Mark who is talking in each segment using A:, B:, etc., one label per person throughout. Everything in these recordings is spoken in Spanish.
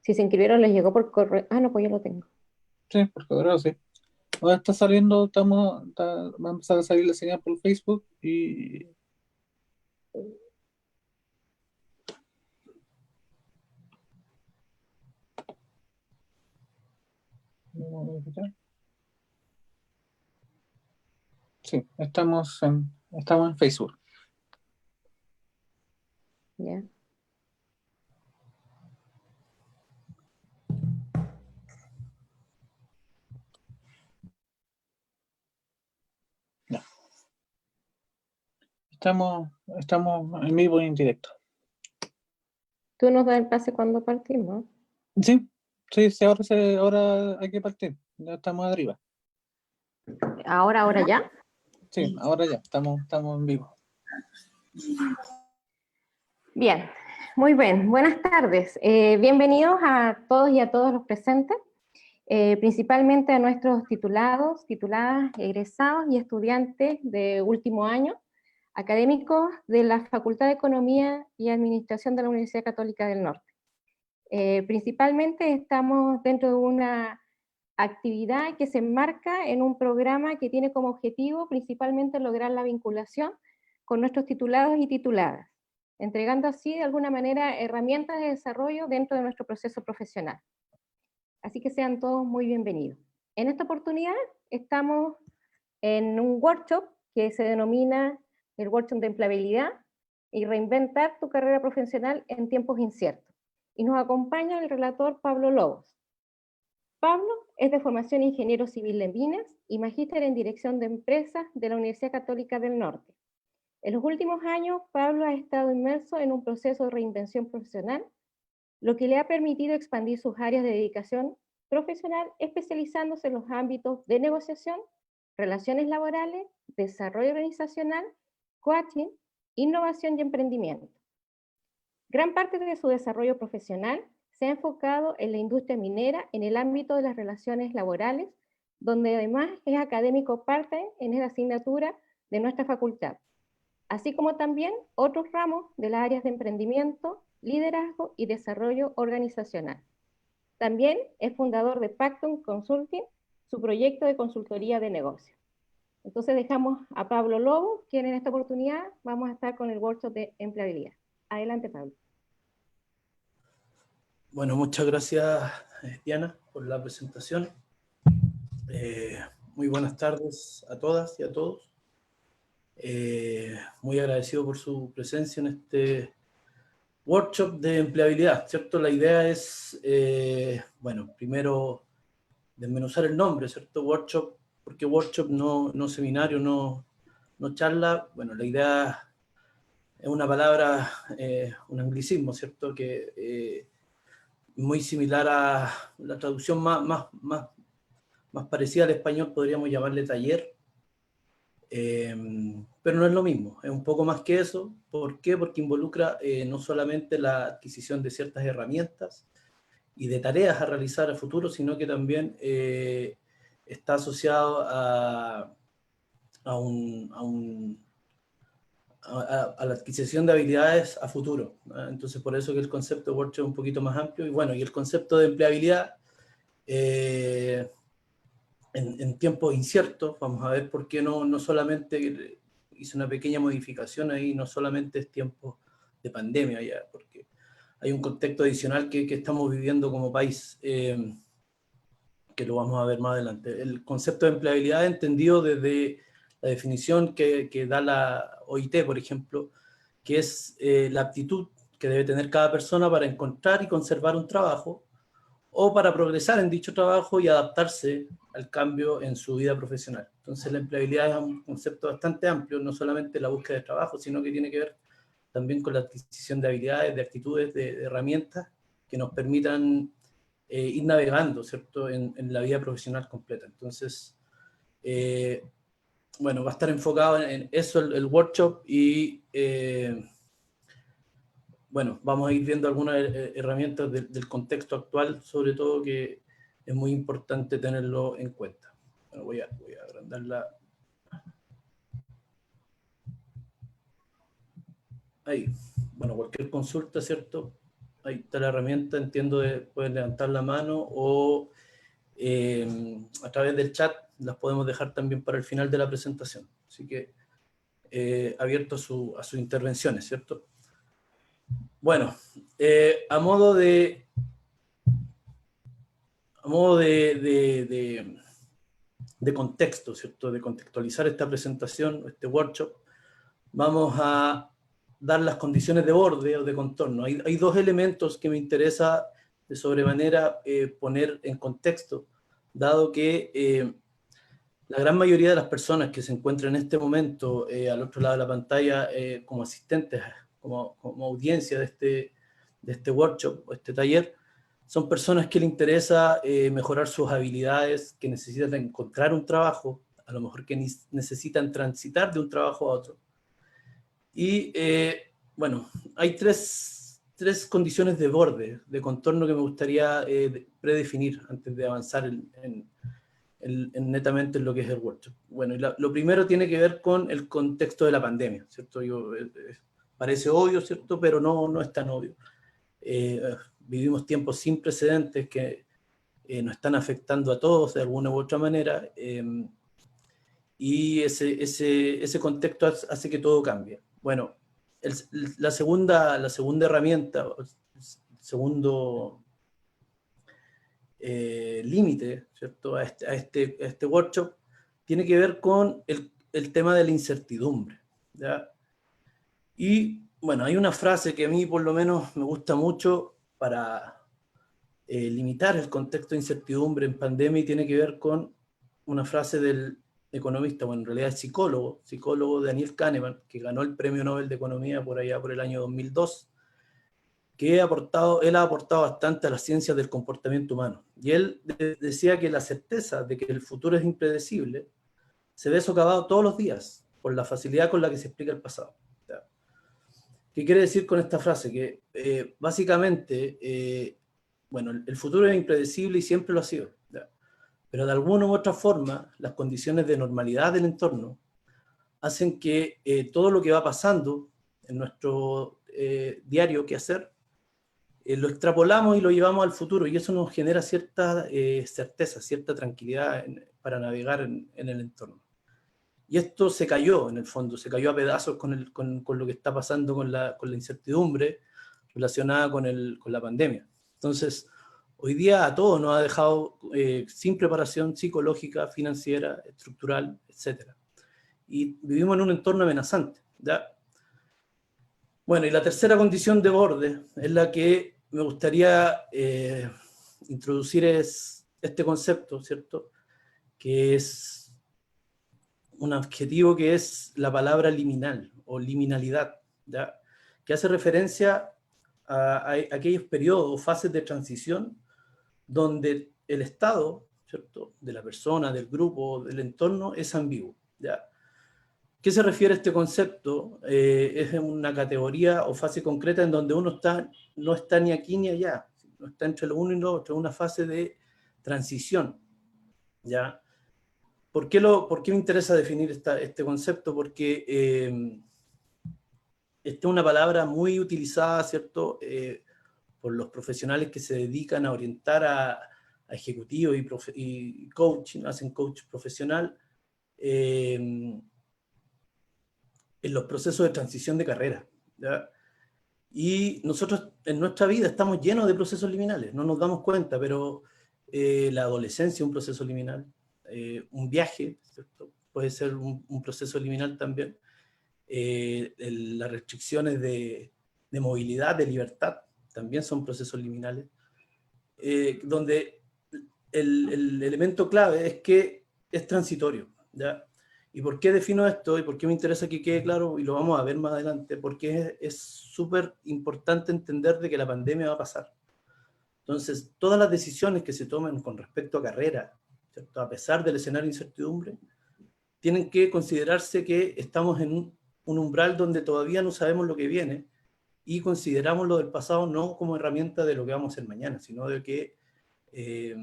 A: Si se inscribieron, les llegó por correo. Ah, no, pues yo lo tengo.
B: Sí, por correo, sí. Ahora está saliendo, va a empezar a salir la señal por Facebook y... Sí, estamos en Facebook.
A: Ya.
B: Ya. Estamos en vivo y en directo.
A: Tú nos das el pase cuando partimos.
B: Sí, sí, sí, ahora hay que partir. Ya estamos arriba.
A: Ahora ya.
B: Sí, ahora ya, estamos en vivo.
A: Bien, muy bien. Buenas tardes. Bienvenidos a todos y a todos los presentes, principalmente a nuestros titulados, tituladas, egresados y estudiantes de último año, académicos de la Facultad de Economía y Administración de la Universidad Católica del Norte. Principalmente estamos dentro de una actividad que se enmarca en un programa que tiene como objetivo principalmente lograr la vinculación con nuestros titulados y tituladas, entregando así de alguna manera herramientas de desarrollo dentro de nuestro proceso profesional. Así que sean todos muy bienvenidos. En esta oportunidad estamos en un workshop que se denomina el workshop de empleabilidad y reinventar tu carrera profesional en tiempos inciertos. Y nos acompaña el relator Pablo Lobos. Pablo es de formación ingeniero civil de minas y magíster en dirección de empresas de la Universidad Católica del Norte. En los últimos años, Pablo ha estado inmerso en un proceso de reinvención profesional, lo que le ha permitido expandir sus áreas de dedicación profesional, especializándose en los ámbitos de negociación, relaciones laborales, desarrollo organizacional, coaching, innovación y emprendimiento. Gran parte de su desarrollo profesional se ha enfocado en la industria minera en el ámbito de las relaciones laborales, donde además es académico parte en esa asignatura de nuestra facultad, así como también otros ramos de las áreas de emprendimiento, liderazgo y desarrollo organizacional. También es fundador de Pactum Consulting, su proyecto de consultoría de negocios. Entonces dejamos a Pablo Lobo, quien en esta oportunidad vamos a estar con el workshop de empleabilidad. Adelante, Pablo.
C: Bueno, muchas gracias, Diana, por la presentación. Muy buenas tardes a todas y a todos. Muy agradecido por su presencia en este workshop de empleabilidad, ¿cierto? La idea es, bueno, primero desmenuzar el nombre, ¿cierto? Workshop, porque workshop no seminario, no charla. Bueno, la idea es una palabra, un anglicismo, ¿cierto? Que muy similar a la traducción más parecida al español, podríamos llamarle taller, pero no es lo mismo, es un poco más que eso. ¿Por qué? Porque involucra no solamente la adquisición de ciertas herramientas y de tareas a realizar a futuro, sino que también está asociado a, un, a, un, a la adquisición de habilidades a futuro, ¿no? Entonces, por eso que el concepto de workshop es un poquito más amplio. Y bueno, y el concepto de empleabilidad eh, en tiempos inciertos, vamos a ver por qué no solamente hice una pequeña modificación ahí, no solamente es tiempo de pandemia ya, porque hay un contexto adicional que estamos viviendo como país, que lo vamos a ver más adelante. El concepto de empleabilidad entendido desde la definición que da la OIT, por ejemplo, que es la aptitud que debe tener cada persona para encontrar y conservar un trabajo, o para progresar en dicho trabajo y adaptarse al cambio en su vida profesional. Entonces la empleabilidad es un concepto bastante amplio, no solamente la búsqueda de trabajo, sino que tiene que ver también con la adquisición de habilidades, de actitudes, de herramientas que nos permitan ir navegando, ¿cierto?, en la vida profesional completa. Entonces, bueno, va a estar enfocado en eso el workshop y bueno, vamos a ir viendo algunas herramientas del contexto actual, sobre todo, que es muy importante tenerlo en cuenta. Bueno, voy a agrandarla. Ahí. Bueno, cualquier consulta, ¿cierto? ahí está la herramienta, entiendo, pueden levantar la mano o a través del chat las podemos dejar también para el final de la presentación. Así que abierto a sus intervenciones, ¿cierto? Bueno, a modo de contexto, ¿cierto? De contextualizar esta presentación, este workshop, vamos a dar las condiciones de borde o de contorno. Hay dos elementos que me interesa de sobremanera poner en contexto, dado que la gran mayoría de las personas que se encuentran en este momento al otro lado de la pantalla como asistentes, como audiencia de este workshop o este taller, son personas que les interesa mejorar sus habilidades, que necesitan encontrar un trabajo, a lo mejor que necesitan transitar de un trabajo a otro. Y bueno, hay tres condiciones de borde, de contorno que me gustaría predefinir antes de avanzar netamente en lo que es el workshop. Bueno, y lo primero tiene que ver con el contexto de la pandemia, ¿cierto? Parece obvio, ¿cierto? Pero no es tan obvio. Vivimos tiempos sin precedentes que nos están afectando a todos de alguna u otra manera, y ese contexto hace que todo cambie. Bueno, la segunda herramienta, el segundo límite, ¿cierto? a este workshop, tiene que ver con el tema de la incertidumbre, ¿ya? Y bueno, hay una frase que a mí por lo menos me gusta mucho para limitar el contexto de incertidumbre en pandemia, y tiene que ver con una frase del economista, bueno, en realidad es psicólogo Daniel Kahneman, que ganó el Premio Nobel de Economía por allá por el año 2002, que él ha aportado bastante a las ciencias del comportamiento humano. Y él decía que la certeza de que el futuro es impredecible se ve socavado todos los días por la facilidad con la que se explica el pasado. ¿Qué quiere decir con esta frase? Que básicamente, bueno, el futuro es impredecible y siempre lo ha sido, ¿ya? Pero de alguna u otra forma, las condiciones de normalidad del entorno hacen que todo lo que va pasando en nuestro diario quehacer, lo extrapolamos y lo llevamos al futuro, y eso nos genera cierta certeza, cierta tranquilidad para navegar en el entorno. Y esto se cayó, en el fondo, se cayó a pedazos con lo que está pasando con la incertidumbre relacionada con la pandemia. Entonces, hoy día a todos nos ha dejado sin preparación psicológica, financiera, estructural, etc. Y vivimos en un entorno amenazante, ¿ya? Bueno, y la tercera condición de borde es la que me gustaría introducir, es este concepto, ¿cierto? Que es un adjetivo que es la palabra liminal o liminalidad, ¿ya? Que hace referencia a aquellos periodos o fases de transición donde el estado, ¿cierto?, de la persona, del grupo, del entorno es ambiguo, ¿ya? ¿Qué se refiere a este concepto? Es una categoría o fase concreta en donde uno no está ni aquí ni allá, no está entre lo uno y lo otro, una fase de transición, ¿ya? ¿Por qué me interesa definir este concepto? Porque esta es una palabra muy utilizada, ¿cierto?, por los profesionales que se dedican a orientar a ejecutivos y coaching, hacen coach profesional, en los procesos de transición de carrera, ¿ya? Y nosotros en nuestra vida estamos llenos de procesos liminales, no nos damos cuenta, pero la adolescencia es un proceso liminal, un viaje, ¿cierto?, puede ser un proceso liminal también, las restricciones de movilidad, de libertad, también son procesos liminales, donde el elemento clave es que es transitorio, ¿ya? ¿Y por qué defino esto? ¿Y por qué me interesa que quede claro? Y lo vamos a ver más adelante, porque es súper importante entender de que la pandemia va a pasar. Entonces, todas las decisiones que se tomen con respecto a carrera, ¿cierto?, a pesar del escenario de incertidumbre, tienen que considerarse que estamos en un umbral donde todavía no sabemos lo que viene, y consideramos lo del pasado no como herramienta de lo que vamos a hacer mañana, sino de que es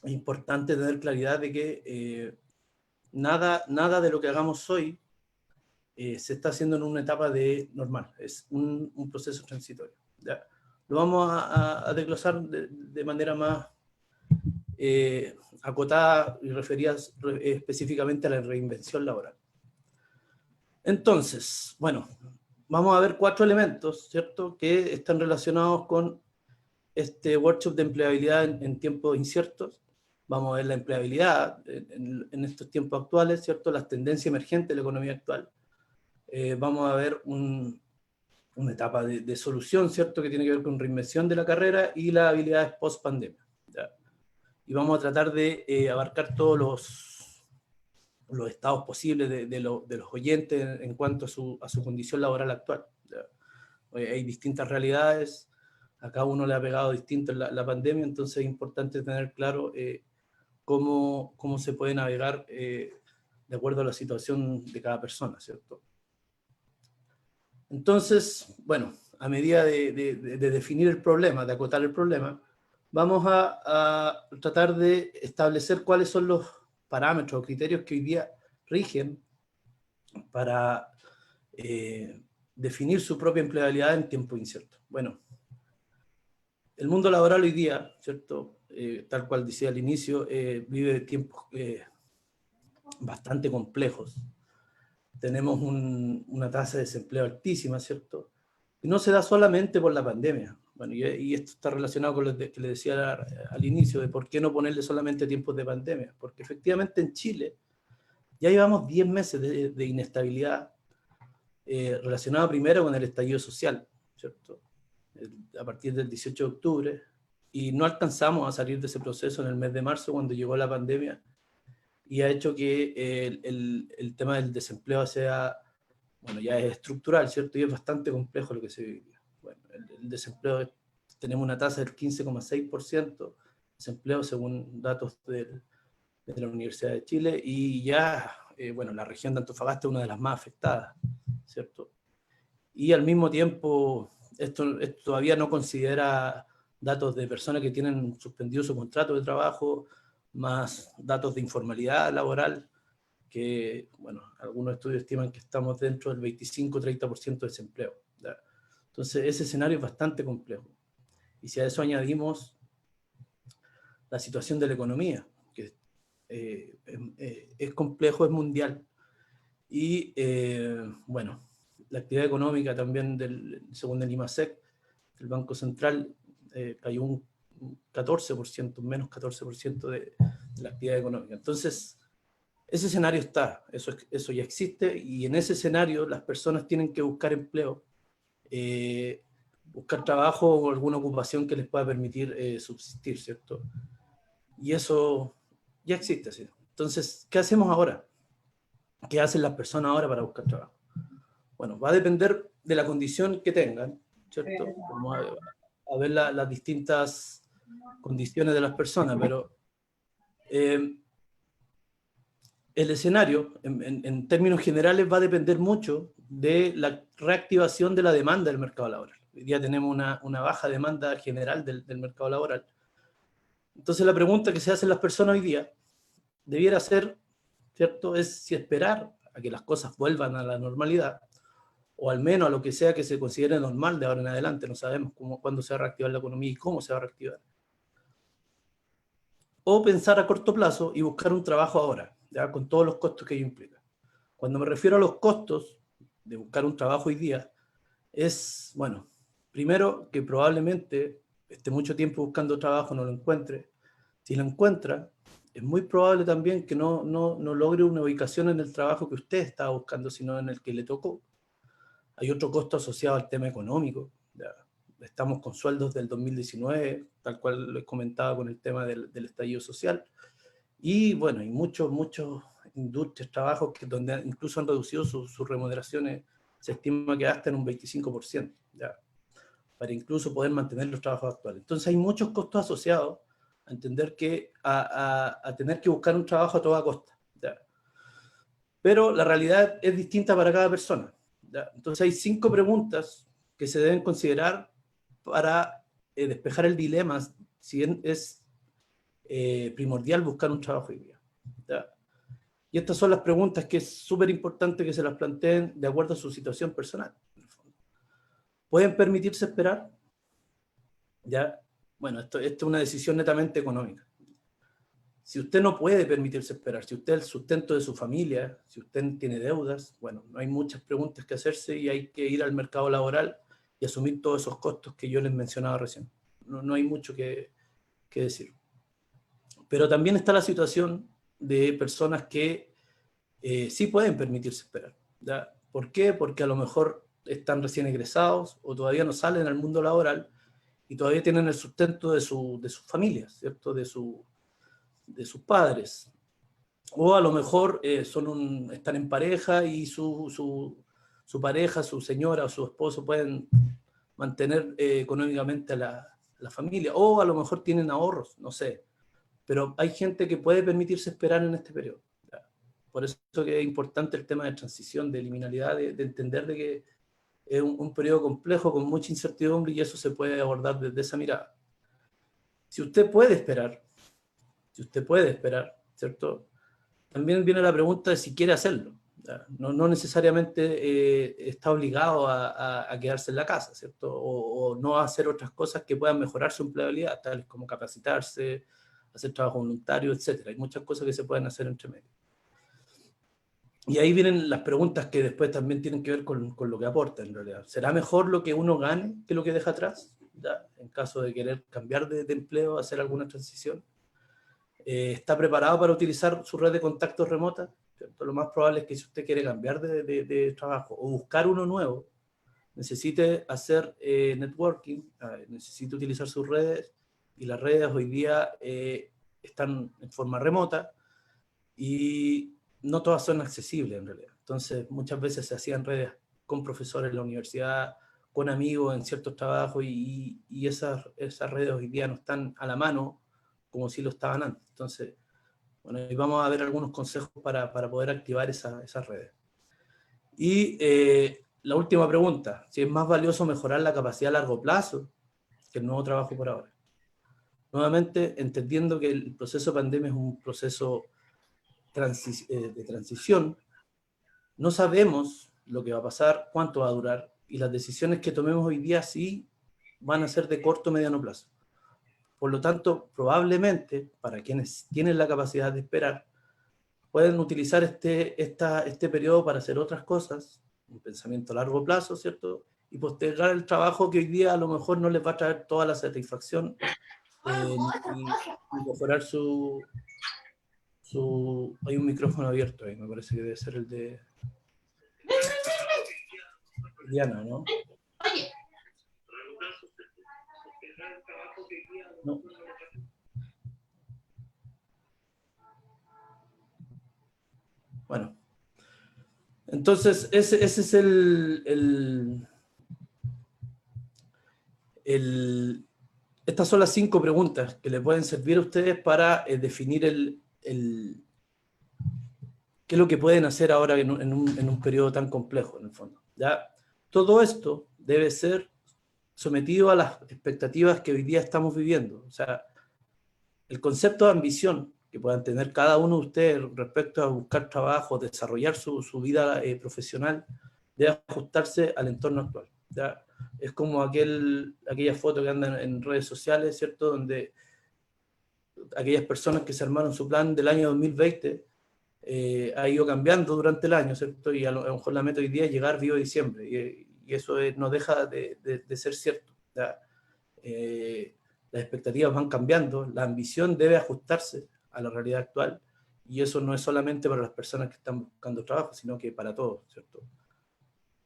C: importante tener claridad de que nada de lo que hagamos hoy se está haciendo en una etapa de normal, es un proceso transitorio, ¿ya? lo vamos a desglosar de manera más acotada y referida específicamente a la reinvención laboral. Entonces, bueno, vamos a ver 4 elementos, ¿cierto?, que están relacionados con este workshop de empleabilidad en tiempos inciertos. Vamos a ver la empleabilidad en estos tiempos actuales, ¿cierto?, las tendencias emergentes de la economía actual. Vamos a ver una etapa de solución, ¿cierto?, que tiene que ver con reinvención de la carrera y las habilidades post-pandemia. Y vamos a tratar de abarcar todos los estados posibles de los oyentes en cuanto a su condición laboral actual. Hay distintas realidades, a cada uno le ha pegado distinto la pandemia, entonces es importante tener claro cómo se puede navegar de acuerdo a la situación de cada persona, ¿cierto? Entonces, bueno, a medida de definir el problema, de acotar el problema, vamos a tratar de establecer cuáles son los parámetros o criterios que hoy día rigen para definir su propia empleabilidad en tiempo incierto. Bueno, el mundo laboral hoy día, ¿cierto?, tal cual decía al inicio, vive tiempos bastante complejos. Tenemos una tasa de desempleo altísima, ¿cierto? Y no se da solamente por la pandemia. Bueno, y esto está relacionado con lo que le decía al inicio, de por qué no ponerle solamente tiempos de pandemia. Porque efectivamente en Chile ya llevamos 10 meses de inestabilidad relacionada primero con el estallido social, ¿cierto?, a partir del 18 de octubre, y no alcanzamos a salir de ese proceso en el mes de marzo cuando llegó la pandemia, y ha hecho que el tema del desempleo sea, bueno, ya es estructural, ¿cierto? Y es bastante complejo lo que se vive. Bueno, el desempleo, tenemos una tasa del 15,6% de desempleo según datos de la Universidad de Chile, y ya, bueno, la región de Antofagasta es una de las más afectadas, ¿cierto? Y al mismo tiempo, esto todavía no considera datos de personas que tienen suspendido su contrato de trabajo, más datos de informalidad laboral, que, bueno, algunos estudios estiman que estamos dentro del 25-30% de desempleo, ¿ya? Entonces, ese escenario es bastante complejo. Y si a eso añadimos la situación de la economía, que es complejo, es mundial, y, bueno, la actividad económica también, según el IMASEC, el Banco Central, cayó un 14%, menos 14% de la actividad económica. Entonces, ese escenario está, eso ya existe, y en ese escenario las personas tienen que buscar empleo, buscar trabajo o alguna ocupación que les pueda permitir subsistir, ¿cierto? Y eso ya existe, ¿sí? Entonces, ¿qué hacemos ahora? ¿Qué hacen las personas ahora para buscar trabajo? Bueno, va a depender de la condición que tengan, ¿cierto? Vamos a ver las distintas condiciones de las personas, pero el escenario, en términos generales, va a depender mucho de la reactivación de la demanda del mercado laboral. Hoy día tenemos una baja demanda general del mercado laboral. Entonces la pregunta que se hacen las personas hoy día debiera ser, ¿cierto?, es si esperar a que las cosas vuelvan a la normalidad, o al menos a lo que sea que se considere normal de ahora en adelante. No sabemos cuándo se va a reactivar la economía y cómo se va a reactivar. O pensar a corto plazo y buscar un trabajo ahora, ¿ya?, con todos los costos que ello implica. Cuando me refiero a los costos de buscar un trabajo hoy día, es, bueno, primero que probablemente esté mucho tiempo buscando trabajo, no lo encuentre. Si lo encuentra, es muy probable también que no logre una ubicación en el trabajo que usted estaba buscando, sino en el que le tocó. Hay otro costo asociado al tema económico. Ya estamos con sueldos del 2019, tal cual les comentaba con el tema del estallido social. Y bueno, hay muchos industrias, trabajos donde incluso han reducido sus remuneraciones, se estima que hasta en un 25%, ¿ya?, para incluso poder mantener los trabajos actuales. Entonces hay muchos costos asociados a entender que a tener que buscar un trabajo a toda costa, ¿ya? Pero la realidad es distinta para cada persona, ¿ya? Entonces hay 5 preguntas que se deben considerar para despejar el dilema si es primordial buscar un trabajo hoy día, ¿ya? Y estas son las preguntas que es súper importante que se las planteen de acuerdo a su situación personal. ¿Pueden permitirse esperar? ¿Ya? Bueno, esto es una decisión netamente económica. Si usted no puede permitirse esperar, si usted es el sustento de su familia, si usted tiene deudas, bueno, no hay muchas preguntas que hacerse y hay que ir al mercado laboral y asumir todos esos costos que yo les mencionaba recién. No hay mucho que decir. Pero también está la situación de personas que sí pueden permitirse esperar, ¿ya? ¿Por qué? Porque a lo mejor están recién egresados o todavía no salen al mundo laboral y todavía tienen el sustento de sus familias, ¿cierto? De sus padres. O a lo mejor están en pareja y su pareja, su señora o su esposo pueden mantener económicamente a la familia. O a lo mejor tienen ahorros, no sé. Pero hay gente que puede permitirse esperar en este periodo. Por eso que es importante el tema de transición, de liminalidad, de entender de que es un periodo complejo con mucha incertidumbre y eso se puede abordar desde esa mirada. Si usted puede esperar, ¿cierto? También viene la pregunta de si quiere hacerlo. No necesariamente está obligado a quedarse en la casa, ¿cierto? O no a hacer otras cosas que puedan mejorar su empleabilidad, tales como capacitarse, hacer trabajo voluntario, etc. Hay muchas cosas que se pueden hacer entre medio. Y ahí vienen las preguntas que después también tienen que ver con lo que aporta en realidad. ¿Será mejor lo que uno gane que lo que deja atrás? ¿Ya? En caso de querer cambiar de empleo, hacer alguna transición. ¿Está preparado para utilizar su red de contactos remota? ¿Cierto? Lo más probable es que si usted quiere cambiar de trabajo o buscar uno nuevo, necesite hacer networking, necesite utilizar sus redes, y las redes hoy día están en forma remota y no todas son accesibles en realidad. Entonces muchas veces se hacían redes con profesores en la universidad, con amigos en ciertos trabajos y esas redes hoy día no están a la mano como si lo estaban antes. Entonces, bueno, y vamos a ver algunos consejos para poder activar esas redes. Y la última pregunta, si es más valioso mejorar la capacidad a largo plazo que el nuevo trabajo por ahora. Nuevamente, entendiendo que el proceso de pandemia es un proceso de transición, no sabemos lo que va a pasar, cuánto va a durar, y las decisiones que tomemos hoy día sí van a ser de corto o mediano plazo. Por lo tanto, probablemente, para quienes tienen la capacidad de esperar, pueden utilizar este periodo para hacer otras cosas, un pensamiento a largo plazo, ¿cierto? Y postergar el trabajo que hoy día a lo mejor no les va a traer toda la satisfacción y mejorar Hay un micrófono abierto ahí, me parece que debe ser el de Diana, ¿no? No. Bueno, entonces ese es estas son las 5 preguntas que le pueden servir a ustedes para definir qué es lo que pueden hacer ahora en un periodo tan complejo, en el fondo. ¿Ya? Todo esto debe ser sometido a las expectativas que hoy día estamos viviendo. O sea, el concepto de ambición que puedan tener cada uno de ustedes respecto a buscar trabajo, desarrollar su vida profesional, debe ajustarse al entorno actual. ¿Ya? Es como aquella foto que anda en redes sociales, ¿cierto? Donde aquellas personas que se armaron su plan del año 2020 ha ido cambiando durante el año, ¿cierto? Y a lo mejor la meta hoy día es llegar vivo a diciembre, y eso no deja de ser cierto. ¿Ya? Las expectativas van cambiando, la ambición debe ajustarse a la realidad actual, y eso no es solamente para las personas que están buscando trabajo, sino que para todos, ¿cierto?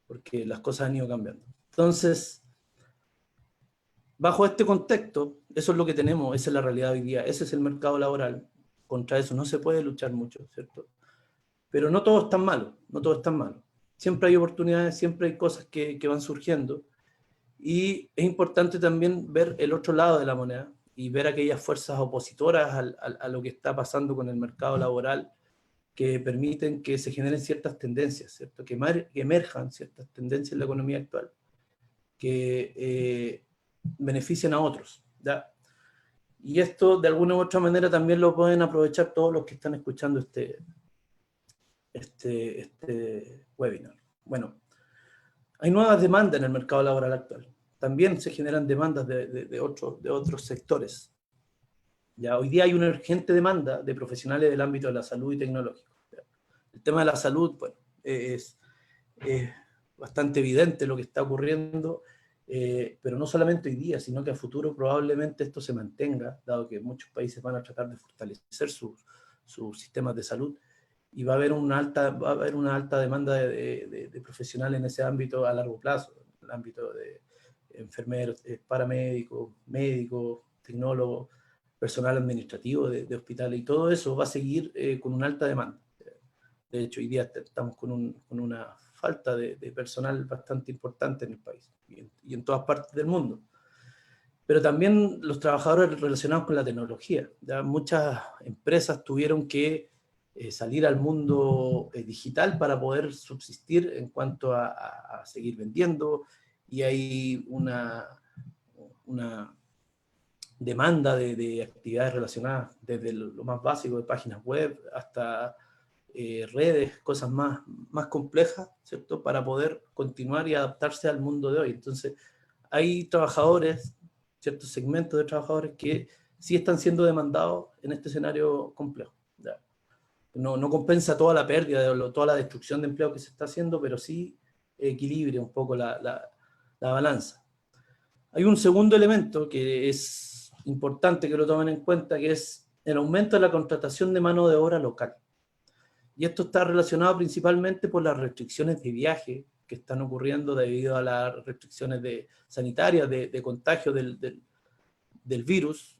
C: Porque las cosas han ido cambiando. Entonces, bajo este contexto, eso es lo que tenemos, esa es la realidad hoy día, ese es el mercado laboral. Contra eso no se puede luchar mucho, ¿cierto? Pero no todo es tan malo, no todo es tan malo. Siempre hay oportunidades, siempre hay cosas que van surgiendo, y es importante también ver el otro lado de la moneda y ver aquellas fuerzas opositoras a lo que está pasando con el mercado laboral, que permiten que se generen ciertas tendencias, ¿cierto? Que emerjan ciertas tendencias en la economía actual que benefician a otros, ¿ya? Y esto de alguna u otra manera también lo pueden aprovechar todos los que están escuchando este webinar. Bueno, hay nuevas demandas en el mercado laboral actual. también se generan demandas de otros sectores. Ya, hoy día hay una urgente demanda de profesionales del ámbito de la salud y tecnológico. ¿Ya? El tema de la salud, bueno, es bastante evidente lo que está ocurriendo, pero no solamente hoy día, sino que a futuro probablemente esto se mantenga, dado que muchos países van a tratar de fortalecer sus sistemas de salud, y va a haber una alta demanda de profesionales en ese ámbito a largo plazo, en el ámbito de enfermeros, paramédicos, médicos, tecnólogos, personal administrativo de hospitales, y todo eso va a seguir con una alta demanda. De hecho, hoy día estamos con una falta de personal bastante importante en el país y en todas partes del mundo. Pero también los trabajadores relacionados con la tecnología. Ya muchas empresas tuvieron que salir al mundo digital para poder subsistir en cuanto a seguir vendiendo, y hay una demanda de actividades relacionadas desde lo más básico de páginas web hasta redes, cosas más complejas, ¿cierto? Para poder continuar y adaptarse al mundo de hoy. Entonces, hay trabajadores, ciertos segmentos de trabajadores que sí están siendo demandados en este escenario complejo. ¿Ya? No compensa toda la pérdida, toda la destrucción de empleo que se está haciendo, pero sí equilibra un poco la balanza. Hay un segundo elemento que es importante que lo tomen en cuenta, que es el aumento de la contratación de mano de obra local. Y esto está relacionado principalmente por las restricciones de viaje que están ocurriendo debido a las restricciones sanitarias de contagio del virus.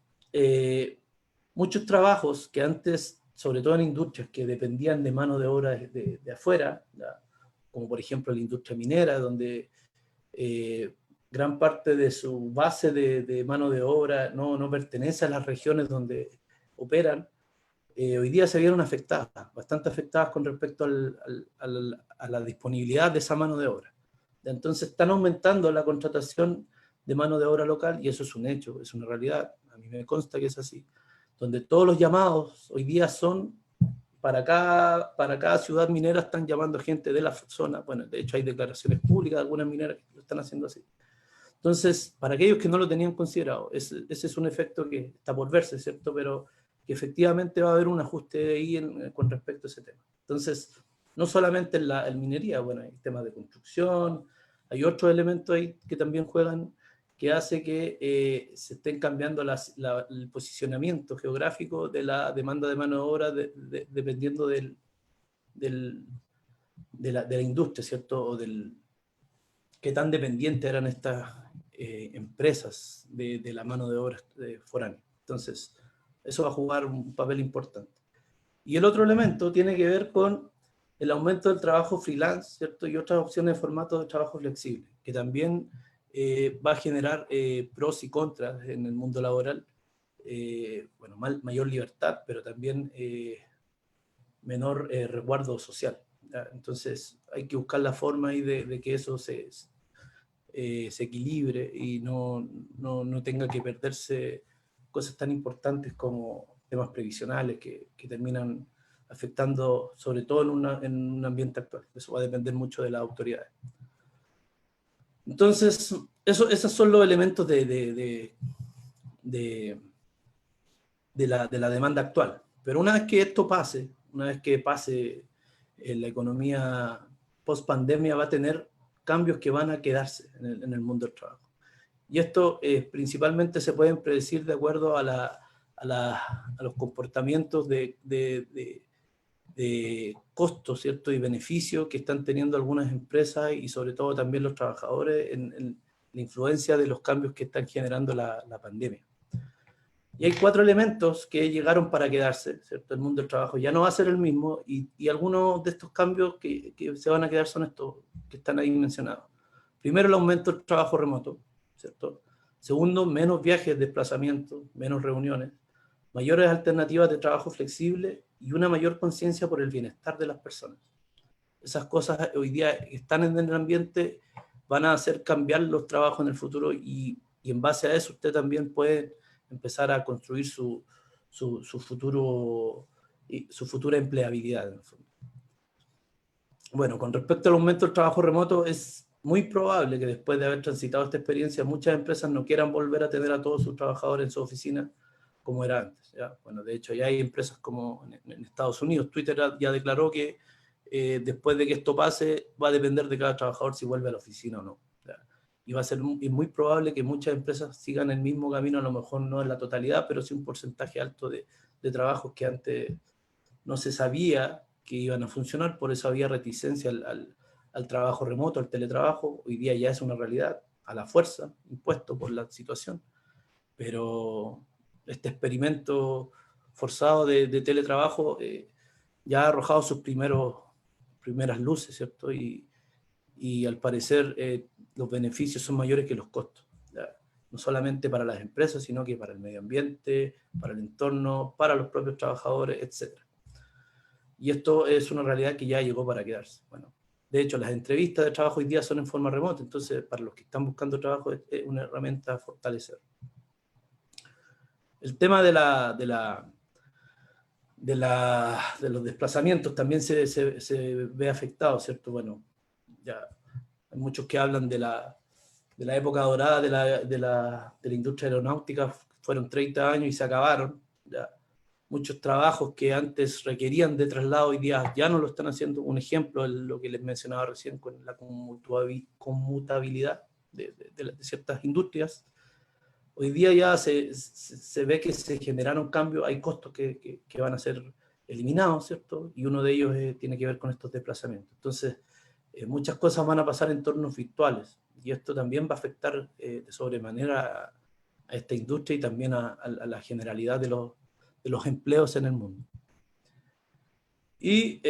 C: Muchos trabajos que antes, sobre todo en industrias que dependían de mano de obra de afuera, ¿ya? Como por ejemplo la industria minera, donde gran parte de su base de mano de obra no pertenece a las regiones donde operan, hoy día se vieron afectadas, bastante afectadas con respecto a la disponibilidad de esa mano de obra. Entonces están aumentando la contratación de mano de obra local, y eso es un hecho, es una realidad, a mí me consta que es así, donde todos los llamados hoy día son para cada ciudad minera, están llamando gente de la zona. Bueno, de hecho hay declaraciones públicas de algunas mineras que lo están haciendo así. Entonces, para aquellos que no lo tenían considerado, ese es un efecto que está por verse, ¿cierto? Pero que efectivamente va a haber un ajuste ahí con respecto a ese tema. Entonces, no solamente en minería, bueno, hay temas de construcción, hay otros elementos ahí que también juegan, que hace que se estén cambiando el posicionamiento geográfico de la demanda de mano de obra dependiendo de la industria, ¿cierto? O qué tan dependientes eran estas empresas de la mano de obra foránea. Entonces, eso va a jugar un papel importante. Y el otro elemento tiene que ver con el aumento del trabajo freelance, ¿cierto? Y otras opciones de formato de trabajo flexible, que también va a generar pros y contras en el mundo laboral. Bueno, mayor libertad, pero también menor resguardo social, ¿ya? Entonces hay que buscar la forma ahí de que eso se equilibre y no tenga que perderse cosas tan importantes como temas previsionales que terminan afectando, sobre todo en un ambiente actual. Eso va a depender mucho de las autoridades. Entonces, esos son los elementos de la demanda actual. Pero una vez que esto pase, una vez que pase la economía post-pandemia, va a tener cambios que van a quedarse en el mundo del trabajo. Y esto principalmente se pueden predecir de acuerdo a los comportamientos de costos, ¿cierto? Y beneficios que están teniendo algunas empresas y sobre todo también los trabajadores en la influencia de los cambios que están generando la pandemia. Y hay 4 elementos que llegaron para quedarse, ¿cierto? El mundo del trabajo ya no va a ser el mismo, y algunos de estos cambios que se van a quedar son estos que están ahí mencionados. Primero, el aumento del trabajo remoto, ¿cierto? Segundo, menos viajes, desplazamientos, menos reuniones, mayores alternativas de trabajo flexible y una mayor conciencia por el bienestar de las personas. Esas cosas hoy día están en el ambiente, van a hacer cambiar los trabajos en el futuro, y en base a eso usted también puede empezar a construir su futura empleabilidad, en el fondo. Bueno, con respecto al aumento del trabajo remoto, es muy probable que después de haber transitado esta experiencia, muchas empresas no quieran volver a tener a todos sus trabajadores en su oficina como era antes, ¿ya? Bueno, de hecho, ya hay empresas como en Estados Unidos. Twitter ya declaró que después de que esto pase, va a depender de cada trabajador si vuelve a la oficina o no, ¿ya? Y va a ser muy probable que muchas empresas sigan el mismo camino, a lo mejor no en la totalidad, pero sí un porcentaje alto de trabajos que antes no se sabía que iban a funcionar, por eso había reticencia al trabajo remoto, al teletrabajo. Hoy día ya es una realidad, a la fuerza, impuesto por la situación. Pero este experimento forzado de teletrabajo ya ha arrojado sus primeras luces, ¿cierto? Y al parecer los beneficios son mayores que los costos, ¿ya? No solamente para las empresas, sino que para el medio ambiente, para el entorno, para los propios trabajadores, etc. Y esto es una realidad que ya llegó para quedarse. Bueno, de hecho, las entrevistas de trabajo hoy día son en forma remota, entonces para los que están buscando trabajo es una herramienta a fortalecer. El tema de los desplazamientos también se ve afectado, ¿cierto? Bueno, ya hay muchos que hablan de la época dorada de la industria aeronáutica, fueron 30 años y se acabaron. Ya. Muchos trabajos que antes requerían de traslado hoy día ya no lo están haciendo. Un ejemplo es lo que les mencionaba recién con la conmutabilidad de ciertas industrias. Hoy día ya se ve que se generaron cambios, hay costos que van a ser eliminados, ¿cierto? Y uno de ellos tiene que ver con estos desplazamientos. Entonces, muchas cosas van a pasar en entornos virtuales, y esto también va a afectar de sobremanera a esta industria y también a la generalidad de los empleos en el mundo. Y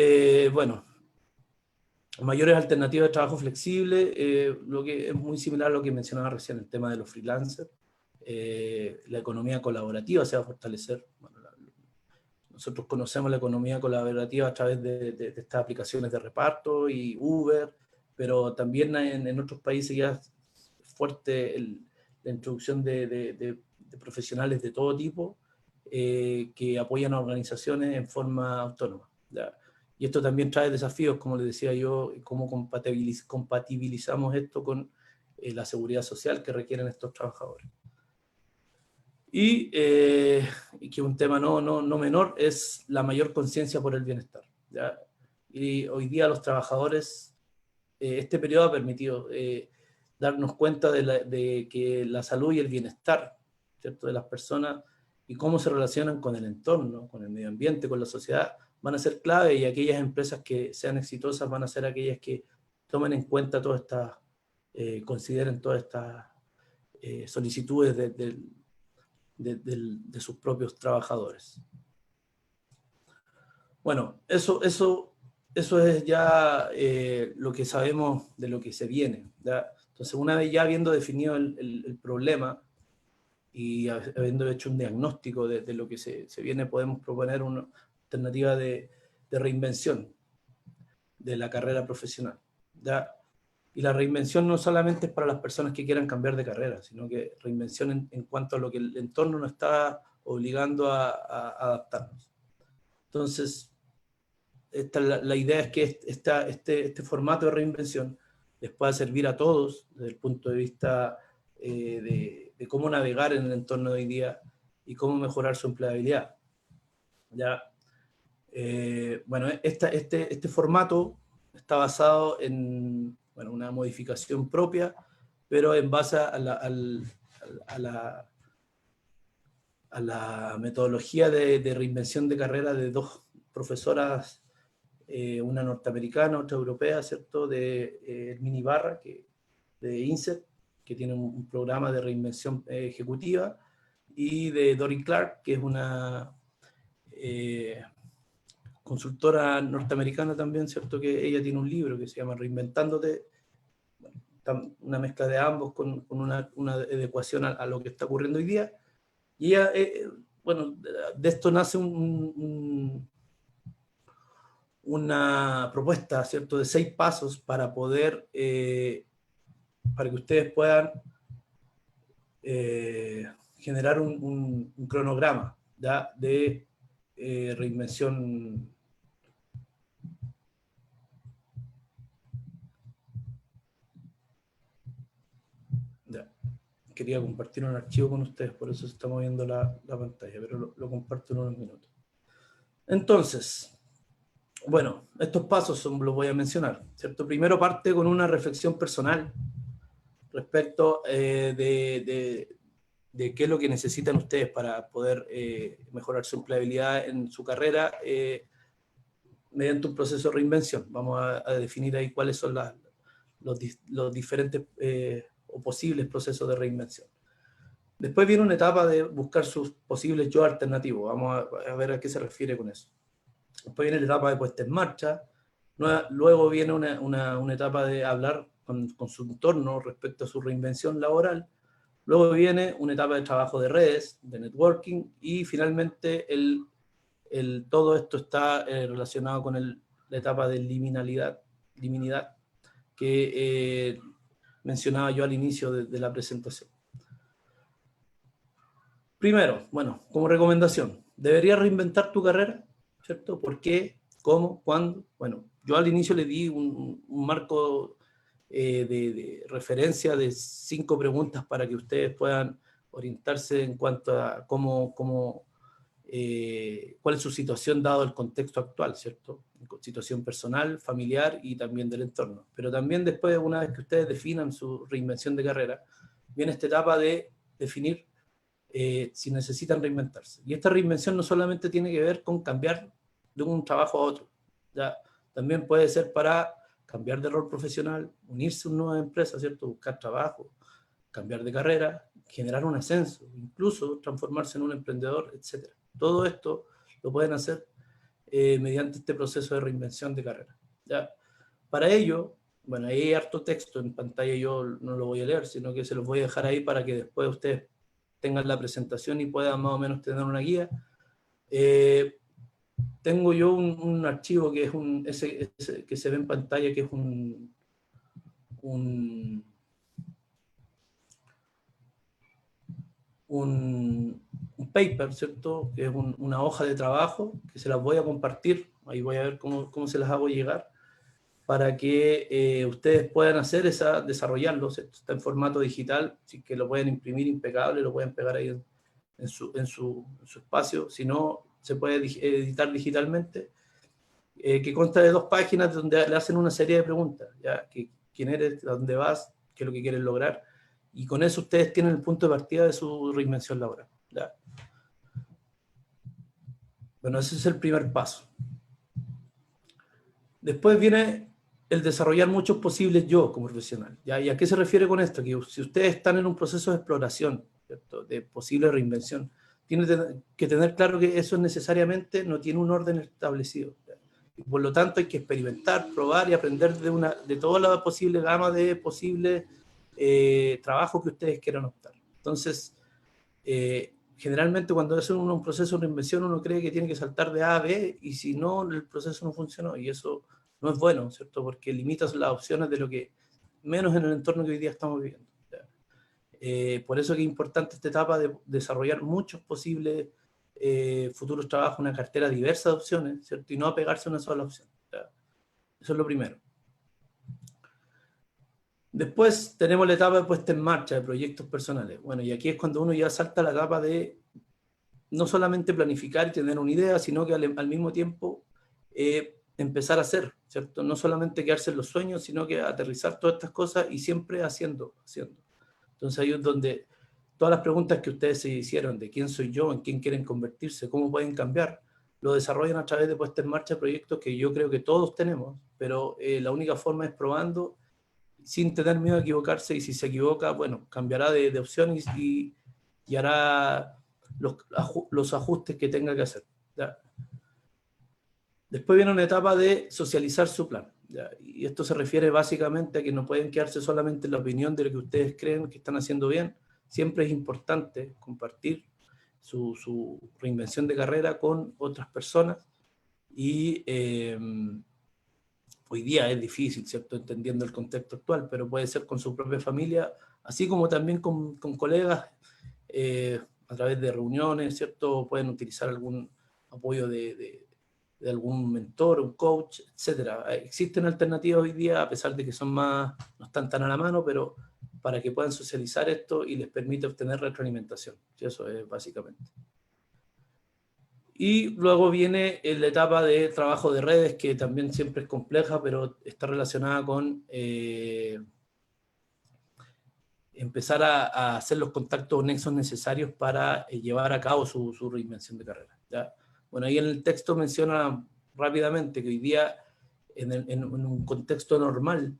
C: bueno, mayores alternativas de trabajo flexible, lo que es muy similar a lo que mencionaba recién, el tema de los freelancers. La economía colaborativa se va a fortalecer. Bueno, nosotros conocemos la economía colaborativa a través de estas aplicaciones de reparto y Uber, pero también en otros países ya es fuerte la introducción de profesionales de todo tipo que apoyan a organizaciones en forma autónoma, ¿ya? Y esto también trae desafíos, como les decía yo, cómo compatibilizamos esto con la seguridad social que requieren estos trabajadores. Y que un tema no menor es la mayor conciencia por el bienestar, ¿ya? Y hoy día los trabajadores, este periodo ha permitido darnos cuenta de que la salud y el bienestar, ¿cierto?, de las personas y cómo se relacionan con el entorno, con el medio ambiente, con la sociedad, van a ser clave, y aquellas empresas que sean exitosas van a ser aquellas que tomen en cuenta todas estas, consideren todas estas solicitudes de sus propios trabajadores. Bueno, eso es ya lo que sabemos de lo que se viene, ¿ya? Entonces, una vez ya habiendo definido el problema y habiendo hecho un diagnóstico de lo que se viene, podemos proponer una alternativa de reinvención de la carrera profesional, ¿ya? Y la reinvención no solamente es para las personas que quieran cambiar de carrera, sino que reinvención en cuanto a lo que el entorno nos está obligando a adaptarnos. Entonces, la idea es que este formato de reinvención les pueda servir a todos desde el punto de vista de cómo navegar en el entorno de hoy día y cómo mejorar su empleabilidad. ¿Ya? Bueno, este formato está basado en una modificación propia, pero en base a la metodología de reinvención de carrera de dos profesoras, una norteamericana, otra europea, ¿cierto?, de Hermínia Ibarra, de INSET, que tiene un programa de reinvención ejecutiva, y de Dorin Clark, que es una consultora norteamericana también, ¿cierto?, que ella tiene un libro que se llama Reinventándote, una mezcla de ambos con una adecuación a lo que está ocurriendo hoy día. Y ella, bueno, de esto nace una propuesta, ¿cierto?, de 6 pasos para poder, para que ustedes puedan generar un cronograma, ¿ya?, de reinvención quería compartir un archivo con ustedes, por eso se está moviendo la pantalla, pero lo comparto en unos minutos. Entonces, bueno, estos pasos los voy a mencionar, ¿cierto? Primero parte con una reflexión personal respecto de qué es lo que necesitan ustedes para poder mejorar su empleabilidad en su carrera mediante un proceso de reinvención. Vamos a definir ahí cuáles son los diferentes o posibles procesos de reinvención. Después viene una etapa de buscar sus posibles yo alternativos. Vamos a ver a qué se refiere con eso. Después viene la etapa de puesta en marcha. Luego viene una etapa de hablar con su entorno respecto a su reinvención laboral. Luego viene una etapa de trabajo de redes, de networking, y finalmente todo esto está relacionado con la etapa de liminalidad que mencionaba yo al inicio de la presentación. Primero, bueno, como recomendación, ¿deberías reinventar tu carrera? ¿Cierto? ¿Por qué? ¿Cómo? ¿Cuándo? Bueno, yo al inicio le di un marco de referencia de 5 preguntas para que ustedes puedan orientarse en cuanto a cuál es su situación dado el contexto actual, ¿cierto? Situación personal, familiar y también del entorno. Pero también después, una vez que ustedes definan su reinvención de carrera, viene esta etapa de definir si necesitan reinventarse. Y esta reinvención no solamente tiene que ver con cambiar de un trabajo a otro, ¿ya? También puede ser para cambiar de rol profesional, unirse a una nueva empresa, ¿cierto? Buscar trabajo, cambiar de carrera, generar un ascenso, incluso transformarse en un emprendedor, etc. Todo esto lo pueden hacer mediante este proceso de reinvención de carrera, ¿ya? Para ello, bueno, ahí hay harto texto en pantalla, yo no lo voy a leer, sino que se los voy a dejar ahí para que después ustedes tengan la presentación y puedan más o menos tener una guía. Tengo yo un archivo que es ese que se ve en pantalla, que es un paper, ¿cierto? Que es una hoja de trabajo que se las voy a compartir. Ahí voy a ver cómo se las hago llegar para que ustedes puedan desarrollarlo. Está en formato digital, así que lo pueden imprimir impecable, lo pueden pegar ahí en su espacio. Si no, se puede editar digitalmente, que consta de 2 páginas donde le hacen una serie de preguntas, ¿ya? ¿Quién eres? ¿A dónde vas? ¿Qué es lo que quieres lograr? Y con eso ustedes tienen el punto de partida de su reinvención laboral, ¿ya? Bueno, ese es el primer paso. Después viene el desarrollar muchos posibles yo como profesional, ¿ya? ¿Y a qué se refiere con esto? Que si ustedes están en un proceso de exploración, ¿cierto? De posible reinvención, tienen que tener claro que eso necesariamente no tiene un orden establecido, ¿ya? Y por lo tanto hay que experimentar, probar y aprender de toda la posible gama de posibles trabajos que ustedes quieran optar. Entonces, generalmente cuando hacen un proceso de reinvención uno cree que tiene que saltar de A a B, y si no, el proceso no funcionó, y eso no es bueno, ¿cierto? Porque limitas las opciones de lo que, menos en el entorno que hoy día estamos viviendo. Por eso que es importante esta etapa de desarrollar muchos posibles futuros trabajos, una cartera diversa de opciones, ¿cierto? Y no apegarse a una sola opción. Eso es lo primero. Después tenemos la etapa de puesta en marcha de proyectos personales. Bueno, y aquí es cuando uno ya salta a la etapa de no solamente planificar y tener una idea, sino que al mismo tiempo empezar a hacer, ¿cierto? No solamente quedarse en los sueños, sino que aterrizar todas estas cosas y siempre haciendo. Entonces ahí es donde todas las preguntas que ustedes se hicieron de quién soy yo, en quién quieren convertirse, cómo pueden cambiar, lo desarrollan a través de puesta en marcha de proyectos que yo creo que todos tenemos, pero la única forma es probando sin tener miedo a equivocarse, y si se equivoca, bueno, cambiará de opciones y hará los ajustes que tenga que hacer, ¿ya? Después viene una etapa de socializar su plan, ¿ya? Y esto se refiere básicamente a que no pueden quedarse solamente en la opinión de lo que ustedes creen que están haciendo bien. Siempre es importante compartir su reinvención de carrera con otras personas, y hoy día es difícil, ¿cierto? Entendiendo el contexto actual, pero puede ser con su propia familia, así como también con colegas, a través de reuniones, ¿cierto? Pueden utilizar algún apoyo de algún mentor, un coach, etc. Existen alternativas hoy día, a pesar de que no están tan a la mano, pero para que puedan socializar esto y les permite obtener retroalimentación. Y eso es básicamente. Y luego viene la etapa de trabajo de redes, que también siempre es compleja, pero está relacionada con empezar a hacer los contactos o nexos necesarios para llevar a cabo su reinvención de carrera, ¿ya? Bueno, ahí en el texto menciona rápidamente que hoy día, en un contexto normal,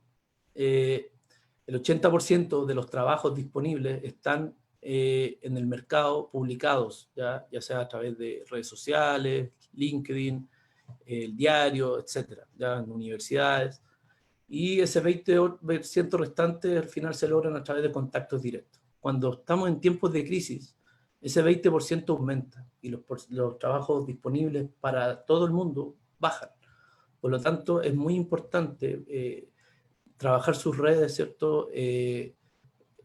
C: el 80% de los trabajos disponibles están en el mercado publicados, ¿ya? Ya sea a través de redes sociales, LinkedIn, el diario, etcétera, ya en universidades. Y ese 20% restante al final se logran a través de contactos directos. Cuando estamos en tiempos de crisis, ese 20% aumenta y los trabajos disponibles para todo el mundo bajan. Por lo tanto, es muy importante trabajar sus redes, ¿cierto?,